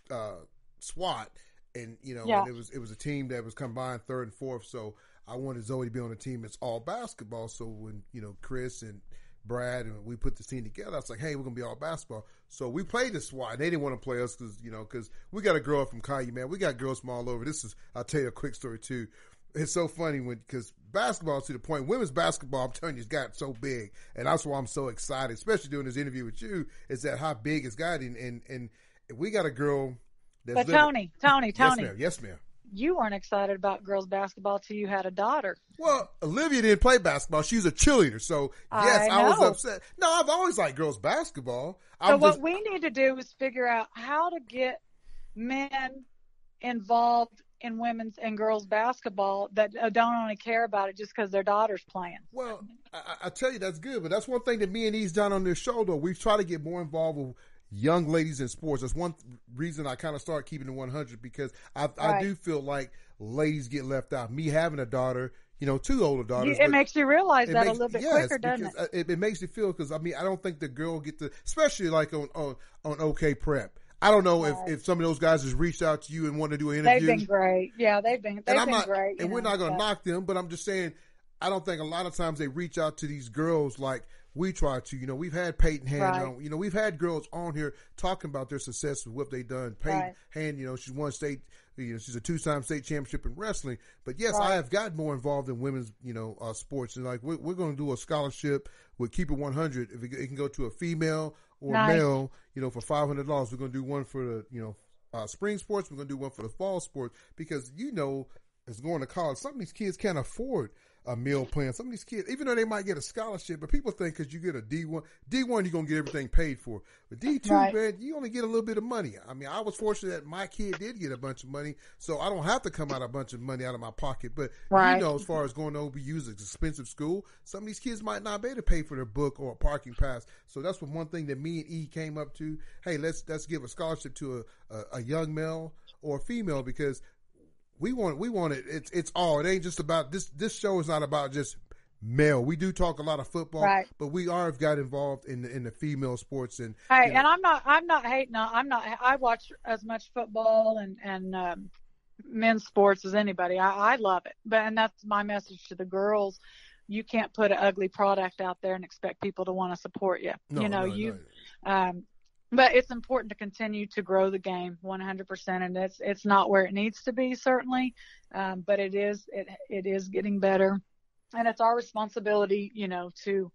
SWAT. And, and it was a team that was combined third and fourth. So I wanted Zoe to be on a team that's all basketball. So when, Chris and Brad and we put this team together, I was like, hey, we're going to be all basketball. So we played the SWAT. And they didn't want to play us because we got a girl up from Caillou, man. We got girls from all over. I'll tell you a quick story too. It's so funny because basketball, to the point, women's basketball, I'm telling you, it's got so big. And that's why I'm so excited, especially doing this interview with you, is that how big it's gotten. And we got a girl. But Tony. Yes, ma'am. You weren't excited about girls basketball till you had a daughter. Well, Olivia didn't play basketball. She was a cheerleader. So, yes, I was upset. No, I've always liked girls basketball. What we need to do is figure out how to get men involved in women's and girls basketball that don't only care about it just because their daughter's playing. Well, I tell you, that's good. But that's one thing that me and E's done on this show, though. We've tried to get more involved with young ladies in sports. That's one reason I kind of started keeping it 100 because I do feel like ladies get left out. Me having a daughter, two older daughters. It makes you realize that a little bit quicker, doesn't it? It makes you feel because I don't think the girl get to, especially like on OK Prep. I don't know if some of those guys has reached out to you and want to do an interview. They've been great. Yeah, they've been great. And we're not going to knock them, but I'm just saying I don't think a lot of times they reach out to these girls like we try to. We've had Peyton Hand on. We've had girls on here talking about their success with what they've done. Peyton Hand, she's won state. She's a 2-time state championship in wrestling. But yes, I have gotten more involved in women's, sports. And like we're going to do a scholarship with Keep It 100. If it can go to a female or male, for $500. We're going to do one for the spring sports. We're going to do one for the fall sports because as going to college, some of these kids can't afford a meal plan. Some of these kids, even though they might get a scholarship, but people think because you get a D1, you're going to get everything paid for. But D2, man, you only get a little bit of money. I mean, I was fortunate that my kid did get a bunch of money, so I don't have to come out a bunch of money out of my pocket. But, as far as going to OBU's expensive school, some of these kids might not be able to pay for their book or a parking pass. So that's one thing that me and E came up to. Hey, let's give a scholarship to a young male or female because we want it. It's all. It ain't just about this. This show is not about just male. We do talk a lot of football, but we got involved in the female sports. And and I'm not hating. I watch as much football and men's sports as anybody. I love it. And that's my message to the girls. You can't put an ugly product out there and expect people to want to support you. But it's important to continue to grow the game 100%, and it's not where it needs to be certainly, but it is getting better. And it's our responsibility, to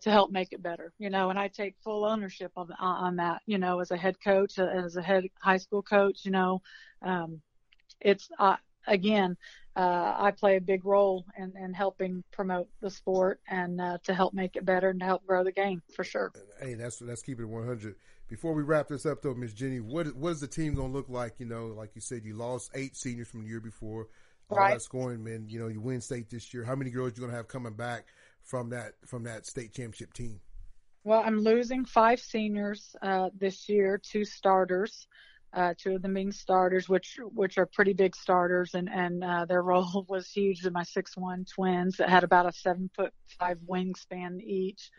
help make it better, and I take full ownership on that, as a head coach, as a head high school coach, it's, again, I play a big role in helping promote the sport and to help make it better and to help grow the game for sure. Hey, let's keep it 100. Before we wrap this up, though, Miss Jenni, what is the team going to look like? Like you said, you lost 8 seniors from the year before. All right. that scoring, man. You win state this year. How many girls you going to have coming back from that state championship team? Well, I'm losing 5 seniors this year, 2 starters. 2 of them being starters, which are pretty big starters, and their role was huge. My 6'1" twins that had about a 7'5" wingspan each.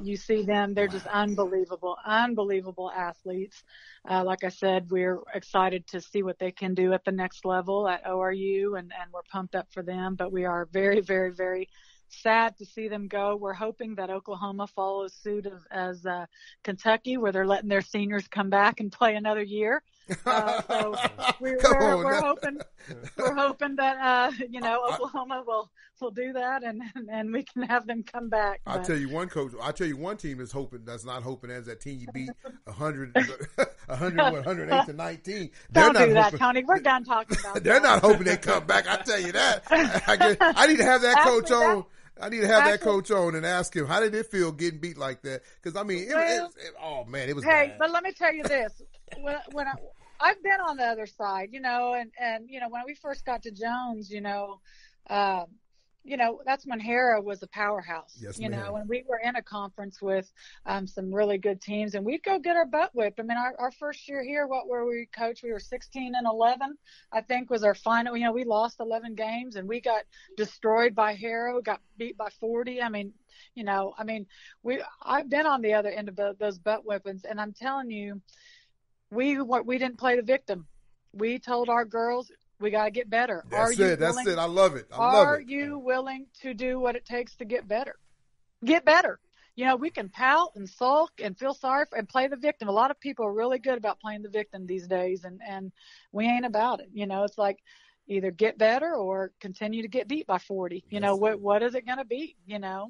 You see them; they're just unbelievable athletes. Like I said, we're excited to see what they can do at the next level at ORU, and we're pumped up for them. But we are very, very, very sad to see them go. We're hoping that Oklahoma follows suit as Kentucky, where they're letting their seniors come back and play another year. So we're hoping that Oklahoma will do that, and we can have them come back. I'll tell you one team is hoping, that's not hoping, as that team you beat 108 to 19. Don't do that, Tony. We're done talking about they're not hoping they come back. I tell you that. I need to have that coach on. I need to have that coach on and ask him, how did it feel getting beat like that? Because, it was Hey, bad. But let me tell you this. When I've been on the other side, and when we first got to Jones, that's when Hera was a powerhouse. Yes, when we were in a conference with some really good teams, and we'd go get our butt whipped. I mean, our first year here, what were we, Coach? We were 16-11, I think, was our final. We lost 11 games, and we got destroyed by Hera, got beat by 40. I've been on the other end of those butt whippings, and I'm telling you, we didn't play the victim. We told our girls, we got to get better. That's it. I love it. Are you willing to do what it takes to get better? Get better. We can pout and sulk and feel sorry and play the victim. A lot of people are really good about playing the victim these days, and we ain't about it. It's like either get better or continue to get beat by 40. What is it going to be?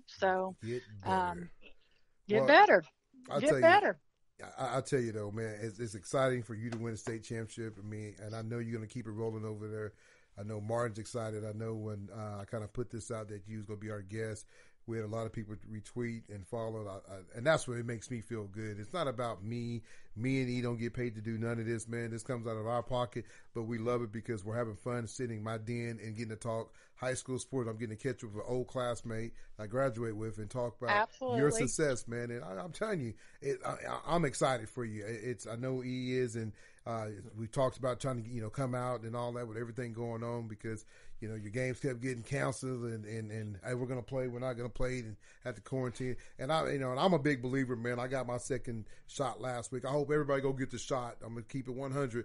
So get better. Get better. I'll tell you though, man, it's exciting for you to win a state championship. And I know you're going to keep it rolling over there. I know Martin's excited. I know when I kind of put this out that you was going to be our guest, we had a lot of people retweet and follow, and that's what it makes me feel good. It's not about me. Me and E don't get paid to do none of this, man. This comes out of our pocket, but we love it because we're having fun sitting in my den and getting to talk high school sports. I'm getting to catch up with an old classmate I graduate with and talk about your success, man. And I'm telling you, I'm excited for you. I know E is, and we talked about trying to come out and all that with everything going on because your games kept getting canceled and hey, we're going to play, we're not going to play, and had to quarantine. And I'm a big believer, man. I got my second shot last week. I hope everybody go get the shot. I'm going to keep it 100,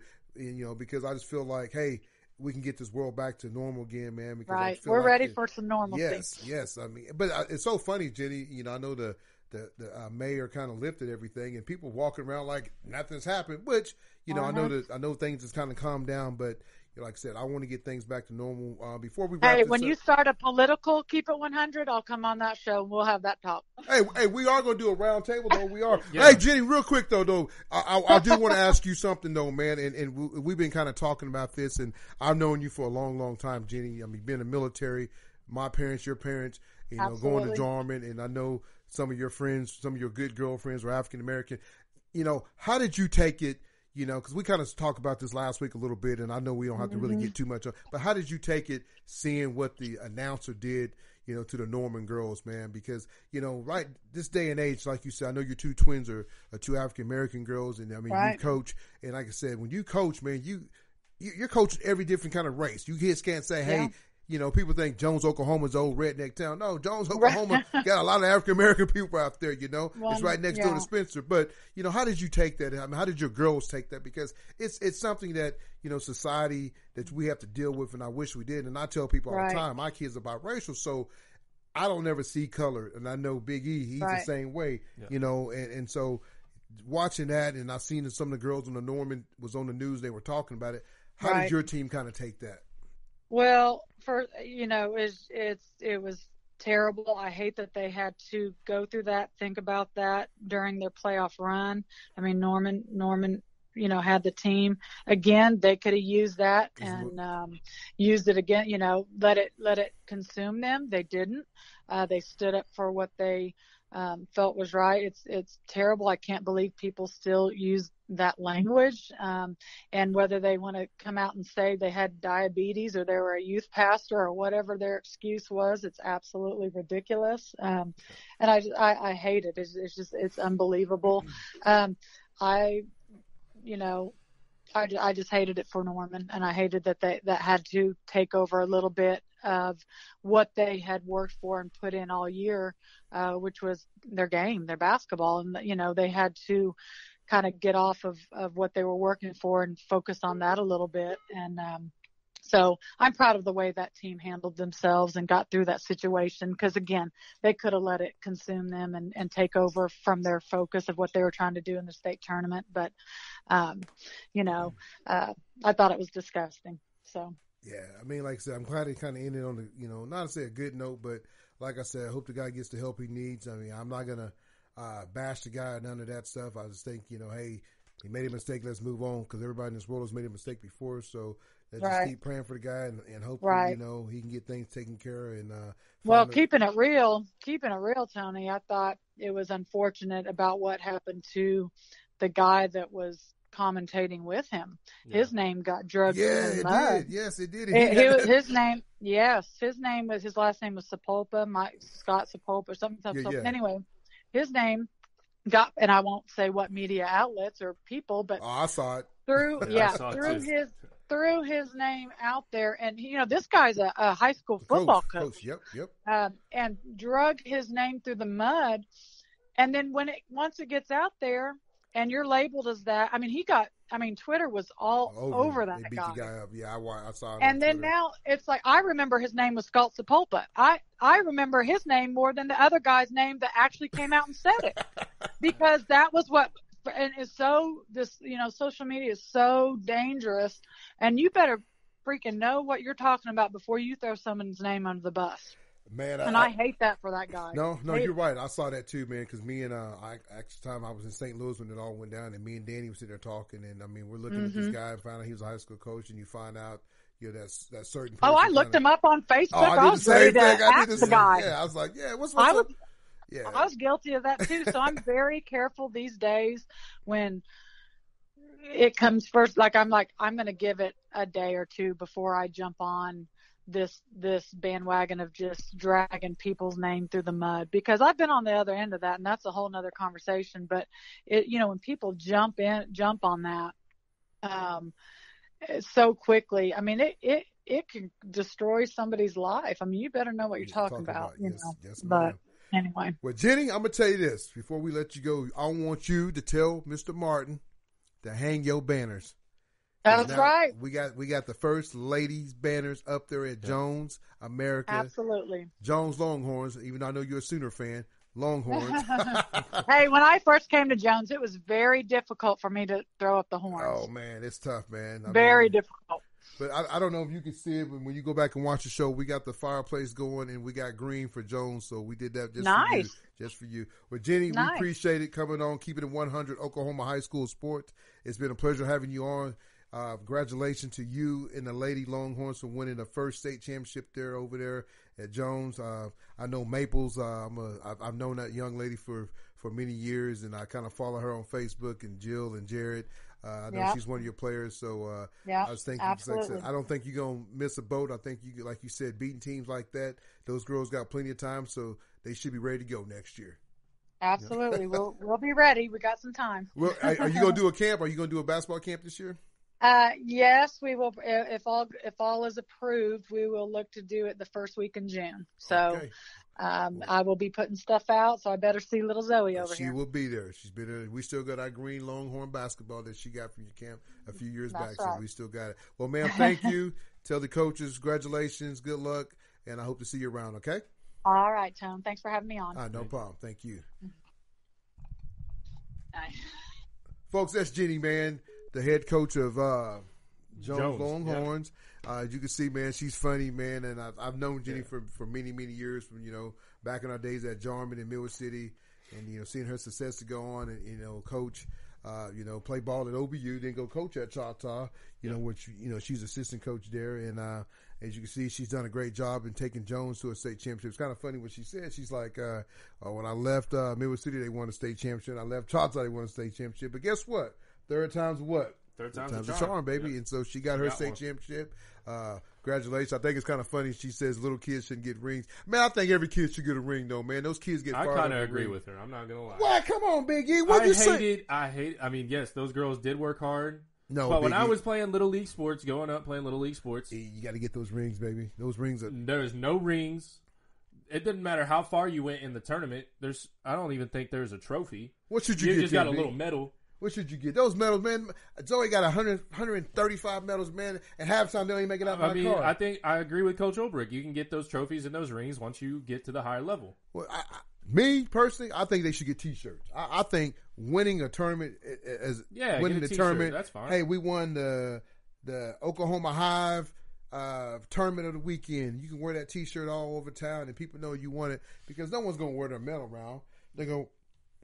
because I just feel like, hey, we can get this world back to normal again, man. Because right. We're ready for some normalcy. Yes. But it's so funny, Jenni. I know the mayor kind of lifted everything, and people walking around like nothing's happened. Which I know things has kind of calmed down, but like I said, I want to get things back to normal. Before we wrap this up, you start a political Keep It 100, I'll come on that show and we'll have that talk. Hey, we are going to do a round table, though. We are. Yeah. Hey, Jenni, real quick, though, I do want to ask you something, though, man. And we've been kind of talking about this, and I've known you for a long, long time, Jenni. Being in the military, my parents, your parents, going to Jarman, and I know some of your friends, some of your good girlfriends were African American. How did you take it? Because we kind of talked about this last week a little bit, and I know we don't have to really get too much on. But how did you take it, seeing what the announcer did, to the Norman girls, man? Because right this day and age, like you said, I know your 2 twins are 2 African American girls, and right. You coach, and like I said, when you coach, man, you're coaching every different kind of race. You just can't say, hey. People think Jones, Oklahoma's old redneck town. No, Jones, Oklahoma got a lot of African American people out there. It's right next door to Spencer. But how did you take that? How did your girls take that? Because it's something that society that we have to deal with, and I wish we did. And I tell people all the time, my kids are biracial, so I don't ever see color. And I know Big E, he's the same way. And so watching that, and I've seen some of the girls on the Norman was on the news. They were talking about it. How did your team kind of take that? Well, it was terrible. I hate that they had to go through that, think about that during their playoff run. I mean, Norman, had the team again. They could have used that and used it again. Let it consume them. They didn't. They stood up for what they felt was right. It's terrible. I can't believe people still use that language. And whether they want to come out and say they had diabetes or they were a youth pastor or whatever their excuse was, it's absolutely ridiculous. And I hate it. It's unbelievable. I just hated it for Norman, and I hated that that had to take over a little bit of what they had worked for and put in all year, which was their game, their basketball. And, they had to kind of get off of what they were working for and focus on that a little bit. And so I'm proud of the way that team handled themselves and got through that situation, because, again, they could have let it consume them and take over from their focus of what they were trying to do in the state tournament. But, I thought it was disgusting. So. Yeah, I mean, like I said, I'm glad it kind of ended on the, not to say a good note, but like I said, I hope the guy gets the help he needs. I mean, I'm not going to bash the guy or none of that stuff. I just think, hey, he made a mistake, let's move on, because everybody in this world has made a mistake before. So let's just keep praying for the guy and hopefully, he can get things taken care of. And keeping it real, Tony, I thought it was unfortunate about what happened to the guy that was commentating with him. Yeah. His name got drugged. Yeah, it did. Yes, it did. His name was, his last name was Sepulpa, Scott Sepulpa or something. Yeah. Anyway, his name got, and I won't say what media outlets or people, but I saw it through his name out there, and this guy's a high school football coach. Yep. And drug his name through the mud, and then once it gets out there, and you're labeled as that. I mean, Twitter was all over that guy. They beat the guy up. Yeah, I saw it. And then now it's like, I remember his name was Scott Sepulpa. I remember his name more than the other guy's name that actually came out and said it, because that was what. And it's social media is so dangerous, and you better freaking know what you're talking about before you throw someone's name under the bus. Man, I hate that for that guy. No, you're right. I saw that too, man. Because me and time I was in St. Louis when it all went down, and me and Danny were sitting there talking, and I mean, we're looking at this guy and found out he was a high school coach, and you find out, that certain. Oh, I looked him up on Facebook. I was ready to ask the guy. Yeah, I was like, what's up? Yeah, I was guilty of that too. So I'm very careful these days when it comes first. I'm going to give it a day or two before I jump on this bandwagon of just dragging people's name through the mud, because I've been on the other end of that, and that's a whole nother conversation. But when people jump on that so quickly, I mean, it can destroy somebody's life. I mean, you better know what you're talking about. Yes, but anyway. Well, Jenny, I'm gonna tell you this before we let you go. I want you to tell Mr. Martin to hang your banners. That's right. We got the first ladies banners up there at Jones, America. Absolutely. Jones Longhorns, even though I know you're a Sooner fan. Longhorns. Hey, when I first came to Jones, it was very difficult for me to throw up the horns. Oh, man, it's tough, man. Very difficult. But I don't know if you can see it, but when you go back and watch the show, we got the fireplace going, and we got green for Jones, so we did that just for you. Well, Jenny, we appreciate it coming on, keeping it 100 Oklahoma high school sports. It's been a pleasure having you on. Congratulations to you and the Lady Longhorns for winning the first state championship over there at Jones. I know Maples. I've known that young lady for many years, and I kind of follow her on Facebook, and Jill and Jared. I know she's one of your players, so I was thinking, I don't think you're going to miss a boat. I think you, like you said, beating teams like that, those girls got plenty of time, so they should be ready to go next year. Absolutely. We'll be ready. We got some time. Well, are you going to do a camp? Are you going to do a basketball camp this year? Yes, we will. If all is approved, we will look to do it the first week in June. So, okay. I will be putting stuff out. So I better see little Zoe over here. She will be there. She's been there. We still got our green Longhorn basketball that she got from your camp a few years back. Right. So we still got it. Well, ma'am, thank you. Tell the coaches, congratulations, good luck, and I hope to see you around. Okay. All right, Tone. Thanks for having me on. No problem. Thank you. Folks, that's Jenny, man, the head coach of Jones Longhorns. You can see, man, she's funny, man, and I've known Jenni for many, many years from, back in our days at Jarman in Mill City, and, seeing her success to go on and, coach, play ball at OBU, then go coach at Choctaw, which, she's assistant coach there. And, as you can see, she's done a great job in taking Jones to a state championship. It's kind of funny what she said. She's like, when I left, Mill City, they won a state championship. I left Choctaw, they won a state championship. But guess what? Third time's what? Third time's a charm, baby. Yep. And so she got her state championship. Congratulations. I think it's kind of funny. She says little kids shouldn't get rings. Man, I think every kid should get a ring, though, man. Those kids get fired. I kind of agree with her. I'm not going to lie. Why? Come on, Big E. What you say? I mean, yes, those girls did work hard. No, but when I was playing Little League sports, growing up playing Little League sports. You got to get those rings, baby. Those rings are. There's no rings. It doesn't matter how far you went in the tournament. I don't even think there's a trophy. What should you get? You just got a little medal. What should you get? Those medals, man. Zoe got 135 medals, man. At halftime, they don't even make it out of my car. I think I agree with Coach Holbrook. You can get those trophies and those rings once you get to the higher level. Well, me personally, I think they should get T-shirts. I think winning a tournament winning the tournament. That's fine. Hey, we won the Oklahoma Hive tournament of the weekend. You can wear that T-shirt all over town, and people know you won it because no one's gonna wear their medal around. They go.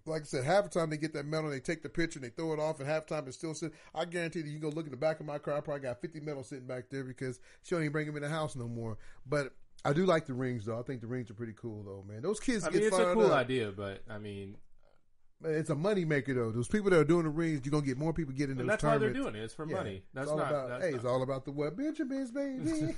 Like I said, half the time they get that medal, they take the picture, and they throw it off, and half the time it's still sitting. I guarantee that you can go look in the back of my car. I probably got 50 medals sitting back there because she don't even bring them in the house no more. But I do like the rings, though. I think the rings are pretty cool, though, man. Those kids get fired up. It's a cool idea, but, it's a money maker, though. Those people that are doing the rings, you're going to get more people getting in those tournaments. That's why they're doing it. It's for money. It's all about the what? Benjamins, baby.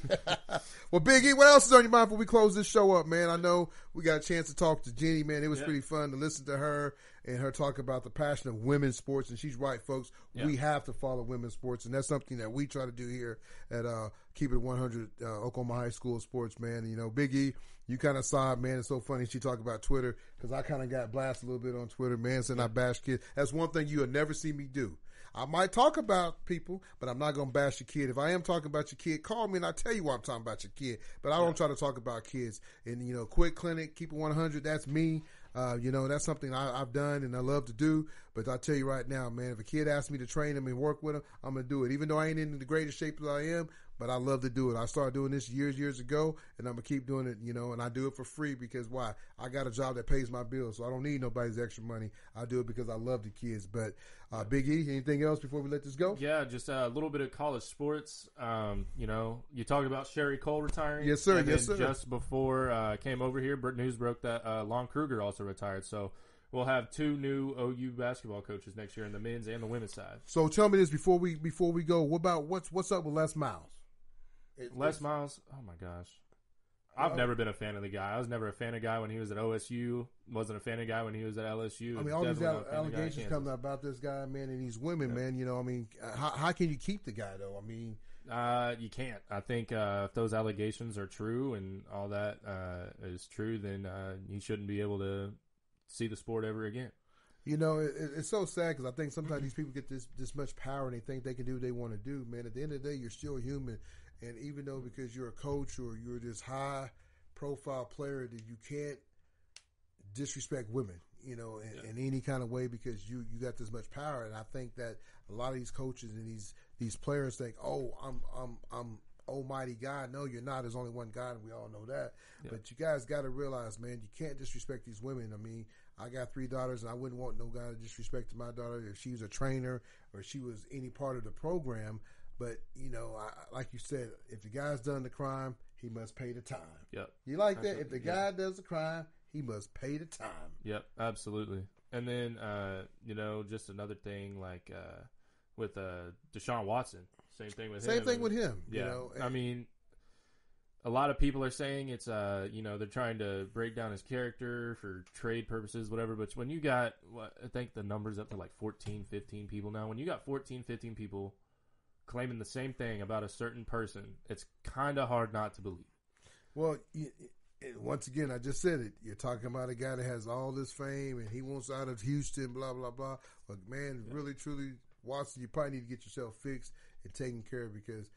Well, Big E, what else is on your mind before we close this show up, man? I know we got a chance to talk to Jenni, man. It was pretty fun to listen to her and her talk about the passion of women's sports. And she's right, folks. Yeah. We have to follow women's sports, and that's something that we try to do here at Keep It 100 Oklahoma High School Sports, man. Big E, you kind of saw it, man. It's so funny she talked about Twitter because I kind of got blasted a little bit on Twitter, man, saying I bash kids. That's one thing you'll never see me do. I might talk about people, but I'm not going to bash your kid. If I am talking about your kid, call me and I'll tell you why I'm talking about your kid. But I don't try to talk about kids. And, Quick Clinic, Keep It 100, that's me. That's something I've done and I love to do. But I'll tell you right now, man, if a kid asks me to train him and work with him, I'm going to do it. Even though I ain't in the greatest shape as I am, but I love to do it. I started doing this years ago, and I'm going to keep doing it, and I do it for free because why? I got a job that pays my bills, so I don't need nobody's extra money. I do it because I love the kids. But Big E, anything else before we let this go? Yeah, just a little bit of college sports. You talked about Sherry Cole retiring. Yes, sir. And yes, sir. Just before came over here, news broke that Lon Kruger also retired. So we'll have 2 new OU basketball coaches next year on the men's and the women's side. So tell me this before we go. What about what's up with Les Miles? Les Miles, oh my gosh. I've never been a fan of the guy. I was never a fan of the guy when he was at OSU. Wasn't a fan of the guy when he was at LSU. I mean, all these allegations coming out about this guy, man, and these women, man. How can you keep the guy, though? I mean, you can't. I think if those allegations are true and all that is true, then he shouldn't be able to see the sport ever again. It's so sad because I think sometimes these people get this much power and they think they can do what they want to do, man. At the end of the day, you're still human. And even though because you're a coach or you're this high-profile player that you can't disrespect women, in any kind of way because you got this much power. And I think that a lot of these coaches and these players think, oh, I'm almighty God. No, you're not. There's only one God, and we all know that. Yeah. But you guys got to realize, man, you can't disrespect these women. I mean, I got 3 daughters, and I wouldn't want no guy to disrespect my daughter if she was a trainer or she was any part of the program. But, like you said, if the guy's done the crime, he must pay the time. Yep. You like that? If the guy does the crime, he must pay the time. Yep, absolutely. And then, just another thing like with Deshaun Watson. Same thing with him. Same thing with him. Yeah. I mean, a lot of people are saying it's, they're trying to break down his character for trade purposes, whatever. But when you got, I think the number's up to like 14, 15 people now. When you got 14, 15 people claiming the same thing about a certain person, it's kind of hard not to believe. Well, once again, I just said it. You're talking about a guy that has all this fame and he wants out of Houston, blah, blah, blah. But, man, really, truly, Watson, you probably need to get yourself fixed and taken care of because,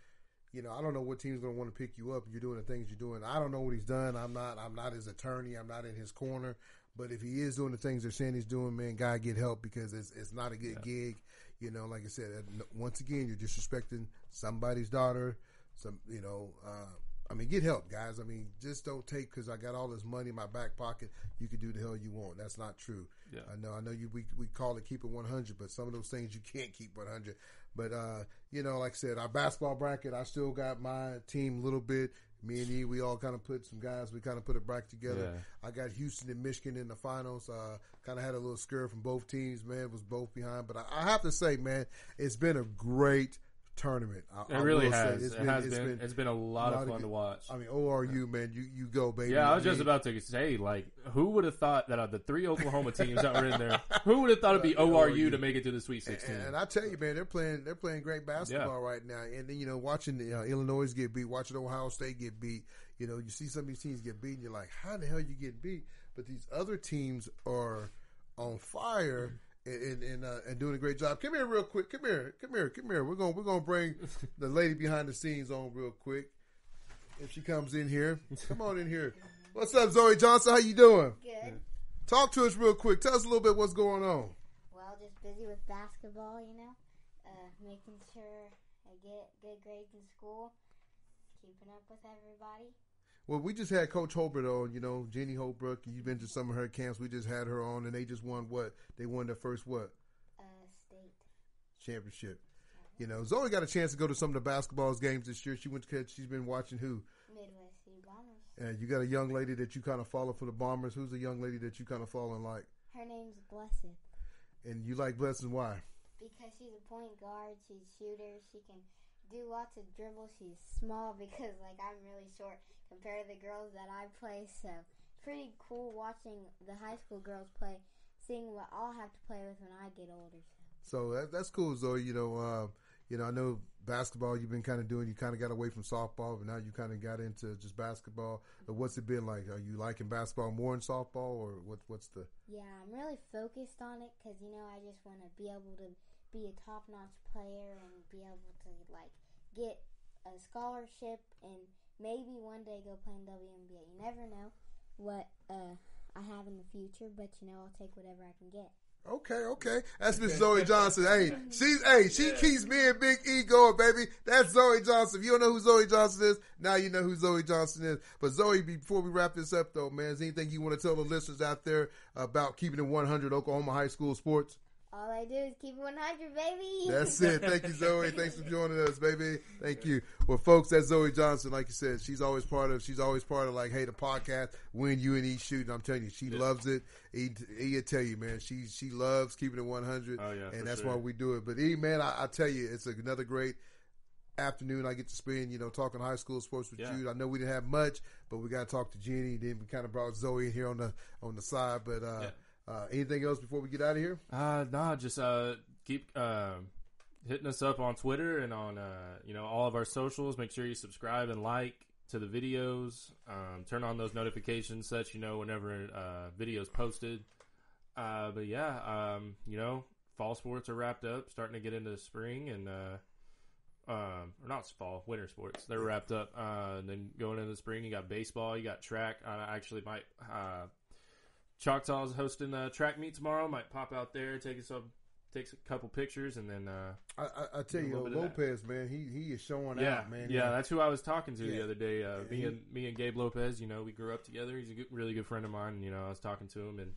I don't know what team's going to want to pick you up. You're doing the things you're doing. I don't know what he's done. I'm not his attorney. I'm not in his corner. But if he is doing the things they're saying he's doing, man, gotta get help because it's not a good gig. Like I said, once again, you're disrespecting somebody's daughter, some, get help, guys. I mean, just don't take because I got all this money in my back pocket. You can do the hell you want. That's not true. Yeah. I know. We call it keep it 100, but some of those things you can't keep 100. But like I said, our basketball bracket, I still got my team a little bit. Me and E, we all kind of put some guys. We kind of put a bracket together. Yeah. I got Houston and Michigan in the finals. Kind of had a little scare from both teams. Man, was both behind. But I have to say, man, it's been a great tournament. It really has. It's been a lot of fun to watch. I mean, ORU, man, you go, baby. Yeah, I was just about to say, like, who would have thought that of the 3 Oklahoma teams that were in there, who would have thought it'd be ORU to make it to the Sweet 16? And I tell you, man, they're playing great basketball right now. And then watching Illinois get beat, watching Ohio State get beat. You see some of these teams get beat, and you're like, how the hell you get beat? But these other teams are on fire. And doing a great job. Come here real quick. Come here. We're gonna bring the lady behind the scenes on real quick. If she comes in here, come on in here. What's up, Zoe Johnson? How you doing? Good. Talk to us real quick. Tell us a little bit what's going on. Well, just busy with basketball, making sure I get good grades in school, keeping up with everybody. Well, we just had Coach Holbrook on, Jenni Holbrook. You've been to some of her camps. We just had her on, and they just won what? They won their first what? State. Championship. Zoe got a chance to go to some of the basketball games this year. She's been watching who? Midwest City Bombers. And you got a young lady that you kind of follow for the Bombers. Who's the young lady that you kind of follow and like? Her name's Blessed. And you like Blessed, why? Because she's a point guard. She's a shooter. She can do lots of dribbles. She's small because, I'm really short compared to the girls that I play. So it's pretty cool watching the high school girls play, seeing what I'll have to play with when I get older. So that's cool, Zoe. I know basketball you've been kind of doing. You kind of got away from softball, but now you kind of got into just basketball. But what's it been like? Are you liking basketball more than softball, or what's the? Yeah, I'm really focused on it because I just want to be able to be a top-notch player and be able to get a scholarship and maybe one day go play in WNBA. You never know what I have in the future, but I'll take whatever I can get. Okay. That's Miss Zoe Johnson. She keeps me and Big E going, baby. That's Zoe Johnson. If you don't know who Zoe Johnson is, now you know who Zoe Johnson is. But Zoe, before we wrap this up, though, man, is there anything you want to tell the listeners out there about keeping it 100 Oklahoma high school sports? All I do is keep it 100, baby. That's it. Thank you, Zoe. Thanks for joining us, baby. Thank you. Well, folks, that's Zoe Johnson. Like you said, she's always part of the podcast, When You and E Shoot. And I'm telling you, she loves it. E'll tell you, man, she loves keeping it 100. Oh, yeah, and that's why we do it. But E, man, I tell you, it's another great afternoon I get to spend, talking high school sports with you. I know we didn't have much, but we got to talk to Jenni. Then we kind of brought Zoe in here on the side. But, anything else before we get out of here? Just keep hitting us up on Twitter and on all of our socials. Make sure you subscribe and like to the videos. Turn on those notifications so that you know whenever videos posted. Fall sports are wrapped up, starting to get into spring and or not fall, winter sports. They're wrapped up. Then going into the spring, you got baseball, you got track. I actually might. Choctaw's hosting a track meet tomorrow. Might pop out there, take a couple pictures, and then I tell you, Lopez, man, he is showing out, man. Yeah, that's who I was talking to the other day. Me and Gabe Lopez, we grew up together. He's a really good friend of mine. And, I was talking to him, and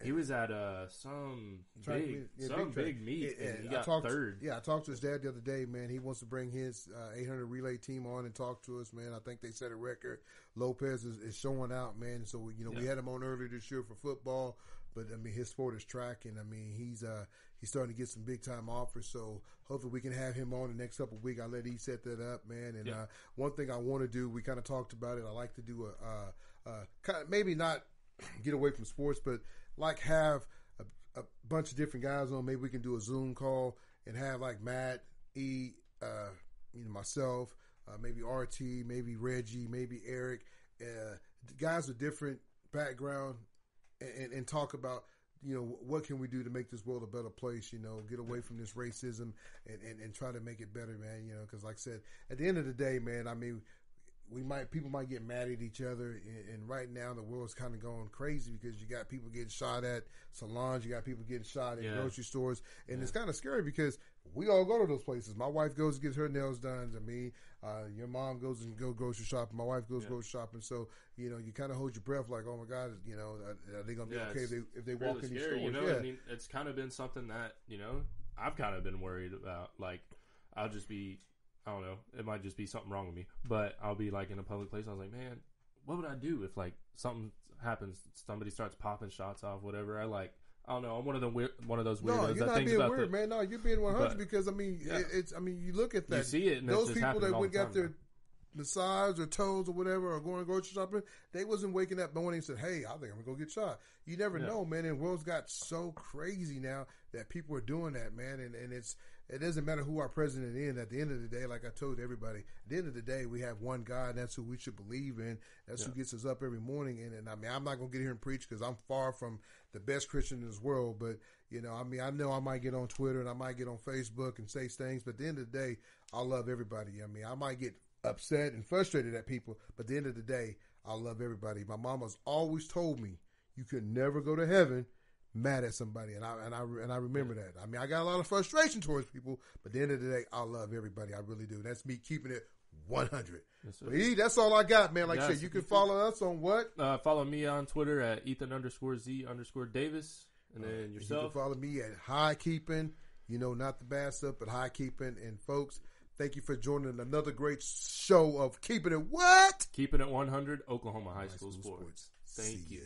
he was at some big meet, and he got third. I talked to his dad the other day, man. He wants to bring his 800 relay team on and talk to us, man. I think they set a record. Lopez is showing out, man. So, we had him on earlier this year for football, but, his sport is track, and, he's starting to get some big-time offers. So, hopefully we can have him on the next couple of weeks. I'll let Eve set that up, man. And one thing I want to do, we kind of talked about it. I like to do maybe not get away from sports, but have a bunch of different guys on. Maybe we can do a Zoom call and have Matt, E, myself, maybe RT, maybe Reggie, maybe Eric, guys with different background, and talk about what can we do to make this world a better place. Get away from this racism and try to make it better, man. Because like I said, at the end of the day, man, people might get mad at each other, and right now the world's kind of going crazy because you got people getting shot at salons, you got people getting shot at grocery stores, and it's kind of scary because we all go to those places. My wife goes and gets her nails done. I mean, your mom goes and go grocery shopping. My wife goes grocery shopping. So, you kind of hold your breath like, oh my God, are they going to be okay if they walk in these stores? I mean, it's kind of been something that, I've kind of been worried about. Like, I'll just be, I don't know, it might just be something wrong with me, but I'll be like in a public place. I was like, man, what would I do if like something happens, somebody starts popping shots off, whatever. I don't know. I'm one of those weirdos. No, you're not being weird, man. No, you're being 100 because I mean, you look at that. You see it, and those people that got their massage or toes or whatever, or going grocery shopping, they wasn't waking up morning and said, "Hey, I think I'm gonna go get shot." You never know, man. And the world's got so crazy now that people are doing that, man. And it doesn't matter who our president is. At the end of the day, like I told everybody, at the end of the day, we have one God, and that's who we should believe in. That's who gets us up every morning. And I mean, I'm not gonna get here and preach because I'm far from the best Christian in this world. But I mean, I know I might get on Twitter and I might get on Facebook and say things, but at the end of the day, I love everybody. I mean, I might get upset and frustrated at people, but at the end of the day, I love everybody. My mama's always told me you could never go to heaven mad at somebody, and I remember that. I mean, I got a lot of frustration towards people, but at the end of the day, I love everybody. I really do. That's me keeping it 100. That's all I got, man. Like I said, you can follow us on what? Follow me on Twitter at Ethan_Z_Davis, and then yourself. You can follow me at High Keeping. Not the bad stuff, but High Keeping. And folks, thank you for joining another great show of Keeping It What? Keeping It 100, Oklahoma High School Sports. Thank you. Ya.